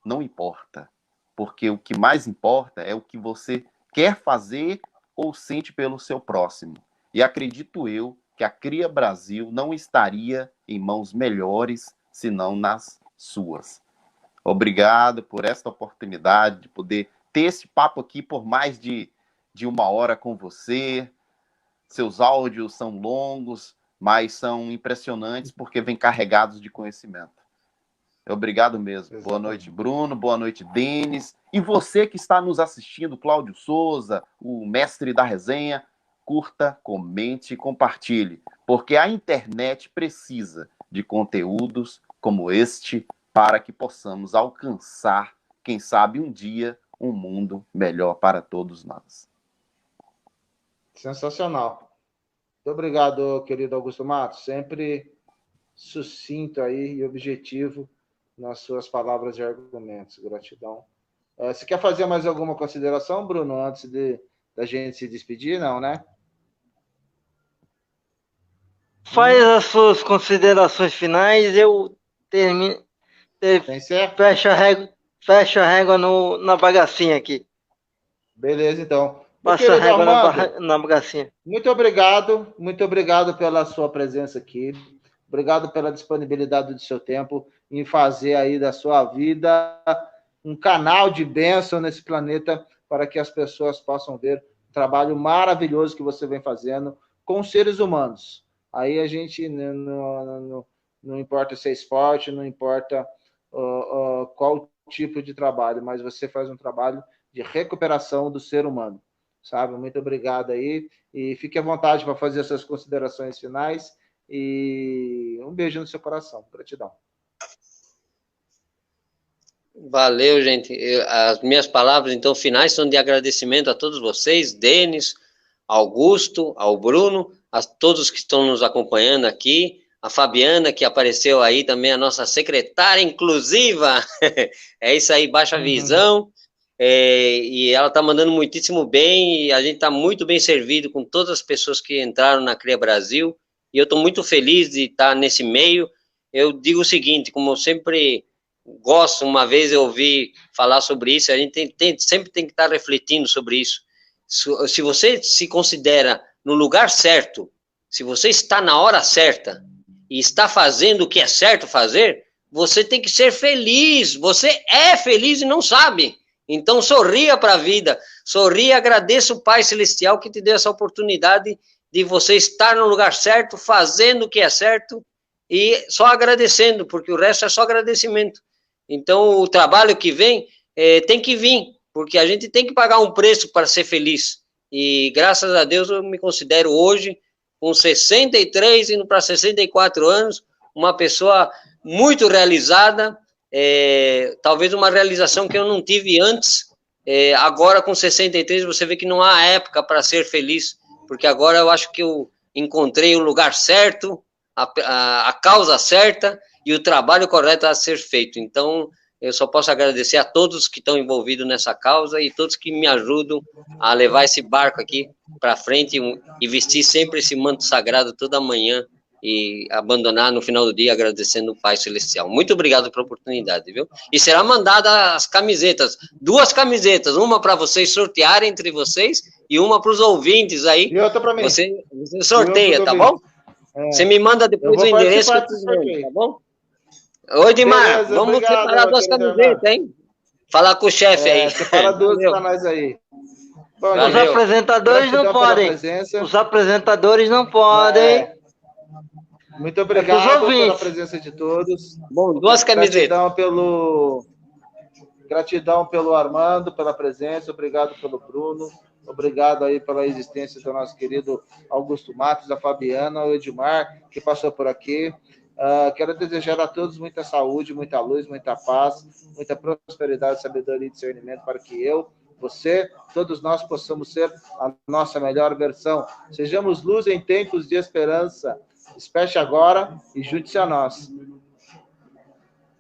não importa. Porque o que mais importa é o que você quer fazer ou sente pelo seu próximo. E acredito eu que a Cria Brasil não estaria em mãos melhores, senão nas suas. Obrigado por esta oportunidade de poder ter esse papo aqui por mais de 1 hora com você. Seus áudios são longos, mas são impressionantes porque vêm carregados de conhecimento. Obrigado mesmo. Exatamente. Boa noite, Bruno. Boa noite, Denis. E você que está nos assistindo, Cláudio Souza, o mestre da resenha, curta, comente e compartilhe, porque a internet precisa de conteúdos como este para que possamos alcançar, quem sabe um dia, um mundo melhor para todos nós. Sensacional. Muito obrigado, querido Augusto Matos. Sempre sucinto aí e objetivo nas suas palavras e argumentos. Gratidão. Você quer fazer mais alguma consideração, Bruno, antes da gente se despedir? Não, né? Faz as suas considerações finais, eu termino. Fecha a régua na bagacinha aqui. Beleza, então. Passa a régua na bagacinha. Muito obrigado pela sua presença aqui. Obrigado pela disponibilidade do seu tempo em fazer aí da sua vida um canal de bênção nesse planeta para que as pessoas possam ver o trabalho maravilhoso que você vem fazendo com os seres humanos. Aí a gente não importa se é esporte, não importa qual tipo de trabalho, mas você faz um trabalho de recuperação do ser humano, sabe? Muito obrigado aí e fique à vontade para fazer essas considerações finais e um beijo no seu coração. Gratidão. Valeu, gente. As minhas palavras, então, finais são de agradecimento a todos vocês, Denis, Augusto, ao Bruno, a todos que estão nos acompanhando aqui, a Fabiana, que apareceu aí também, a nossa secretária inclusiva. É isso aí, baixa visão. E ela está mandando muitíssimo bem, e a gente está muito bem servido com todas as pessoas que entraram na Cria Brasil, e eu estou muito feliz de estar nesse meio. Eu digo o seguinte, como eu sempre gosto, uma vez eu ouvi falar sobre isso, a gente sempre tem que estar refletindo sobre isso. Se você se considera no lugar certo, se você está na hora certa, e está fazendo o que é certo fazer, você tem que ser feliz, você é feliz e não sabe. Então sorria para a vida, sorria e agradeça o Pai Celestial que te deu essa oportunidade de você estar no lugar certo, fazendo o que é certo e só agradecendo, porque o resto é só agradecimento. Então o trabalho que vem tem que vir, porque a gente tem que pagar um preço para ser feliz. E graças a Deus eu me considero hoje, com 63 indo para 64 anos, uma pessoa muito realizada, talvez uma realização que eu não tive antes. Agora com 63 você vê que não há época para ser feliz, porque agora eu acho que eu encontrei o lugar certo, a causa certa e o trabalho correto a ser feito. Então eu só posso agradecer a todos que estão envolvidos nessa causa e todos que me ajudam a levar esse barco aqui para frente e vestir sempre esse manto sagrado toda manhã e abandonar no final do dia agradecendo o Pai Celestial. Muito obrigado pela oportunidade, viu? E será mandada as camisetas, 2 camisetas, uma para vocês sortearem entre vocês e uma para os ouvintes aí. E outra para mim. Você sorteia, tá bom? Você me manda depois o endereço que eu te mando, tá bom? Oi, Dimar, vamos separar 2 camisetas, hein? Falar com o chefe aí. Separa 2 para nós aí. Bom, os apresentadores não podem. Os apresentadores não podem. Muito obrigado pela presença de todos. Bom, 2 camisetas. Gratidão pelo Armando, pela presença. Obrigado pelo Bruno. Obrigado aí pela existência do nosso querido Augusto Matos, a Fabiana, o Edmar, que passou por aqui. Quero desejar a todos muita saúde, muita luz, muita paz, muita prosperidade, sabedoria e discernimento para que eu, você, todos nós possamos ser a nossa melhor versão. Sejamos luz em tempos de esperança. Desperte agora e junte-se a nós.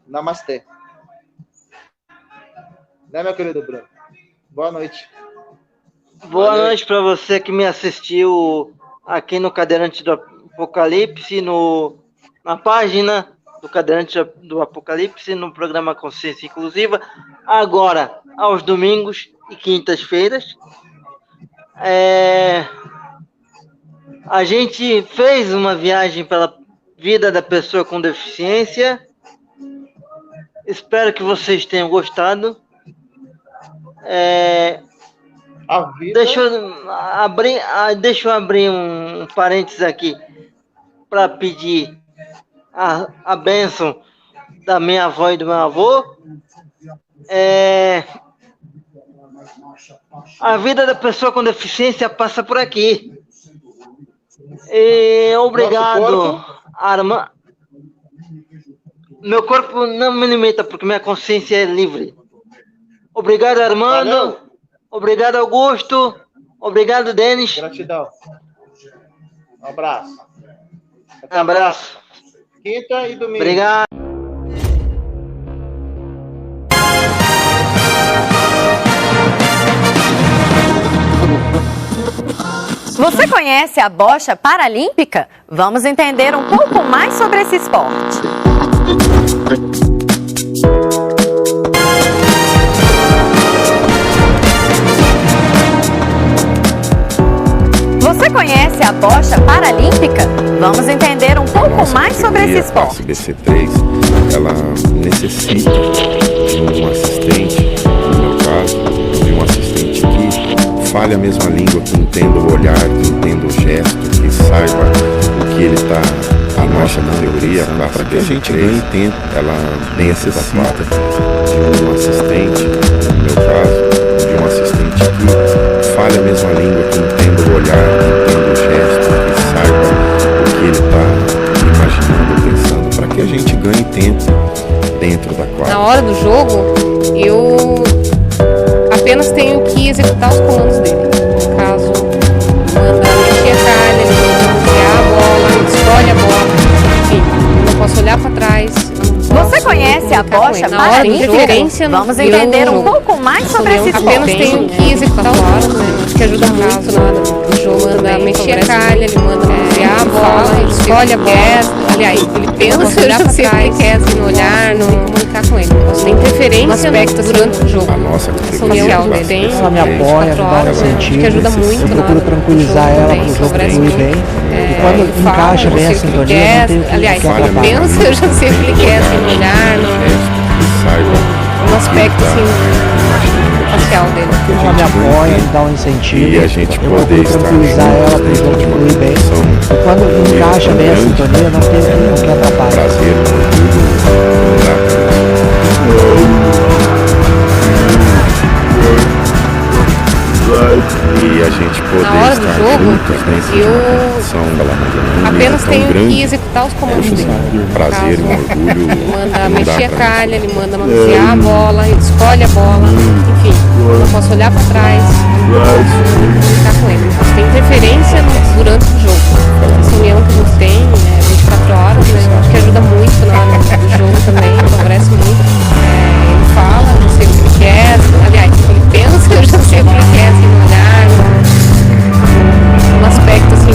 Namastê. Né, meu querido Bruno? Boa noite. Boa noite para você que me assistiu aqui no Cadeirante do Apocalipse, na página do Cadeirante do Apocalipse, no programa Consciência Inclusiva, agora aos domingos e quintas-feiras. A gente fez uma viagem pela vida da pessoa com deficiência. Espero que vocês tenham gostado. Deixa eu abrir um parênteses aqui para pedir a bênção da minha avó e do meu avô. A vida da pessoa com deficiência passa por aqui. Obrigado, Armando. Meu corpo não me limita, porque minha consciência é livre. Obrigado, Armando. Valeu. Obrigado, Augusto. Obrigado, Denis. Gratidão. Um abraço. Um abraço. Quinta e domingo. Obrigado. Você conhece a bocha paralímpica? Vamos entender um pouco mais sobre esse esporte. Você conhece a bocha paralímpica? Vamos entender um pouco mais sobre esse esporte. A BC3, ela necessita de um assistente, no meu caso, de um assistente que fale a mesma língua, que entenda o olhar, que entenda o gesto, que saiba o que ele está, a nossa maioria, para que a gente ganhe tempo. Ela necessita de um assistente, no meu caso, de um assistente que fale a mesma língua, que entenda o olhar, que entenda o gesto, que saiba o que ele está imaginando, pensando, para que a gente ganhe tempo dentro da quadra. Na hora do jogo, eu apenas tenho que executar os comandos dele. No caso, manda mexer a carne, ele manda manusear a bola, ele escolhe a bola, enfim, eu não posso olhar para trás. Você conhece a bocha paralímpica? Vamos entender um pouco mais sobre esse esporte. Apenas tenho que executar os comandos, né? Acho que ajuda muito na hora do jogo. Manda mexer a carne, ele manda manusear a bola, ele escolhe a bola. Aliás, ele pensa, olhar para trás, quer no olhar, não comunicar com ele. Tem interferência no aspecto durante o jogo. A nossa facial dele. Ela me apoia, me dá um incentivo. Que ajuda muito. Eu procuro tranquilizar ela para o jogo fluir bem. E quando encaixa bem a sintonia, não tem o que atrapalhar. Pensa, eu já sei o que ele quer, no olhar, no aspecto assim, facial dele. Ela me apoia, me dá um incentivo. E a gente eu poder procuro tranquilizar ela para o jogo fluir bem. E quando encaixa bem a sintonia, não tem o que atrapalhar. Prazer, orgulho, e a gente poder na hora do estar jogo, juntos dentro de uma competição, apenas tenho grande, que executar os comandos dele. Prazer, um orgulho. Ele manda mexer a carne, ele manda manusear a bola, ele escolhe a bola, enfim, eu não posso olhar para trás, não posso comunicar com ele. Mas tem interferência durante o jogo. Essa união que a gente tem, 24 horas, né, eu acho que ajuda muito na hora do jogo também, favorece muito. Ele fala, eu sei o que ele quer, aliás, ele pensa, eu já sei o que ele quer, assim, no olhar, no aspecto assim,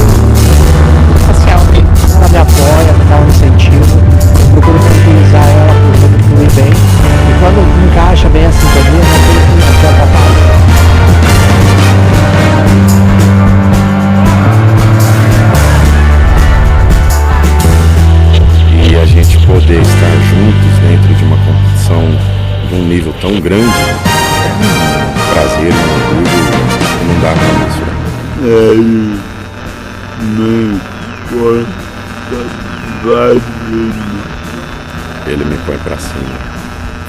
facial dele. Ela me apoia, me dá um incentivo. Eu procuro tranquilizar ela para o jogo fluir bem. E quando encaixa bem a sintonia, não tem o que atrapalhar. E a gente poder estar juntos dentro de uma competição de um nível tão grande, prazer, um orgulho, não dá para mensurar. Ele me põe pra cima.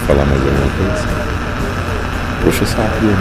Falar mais alguma coisa? Puxa o saco, né?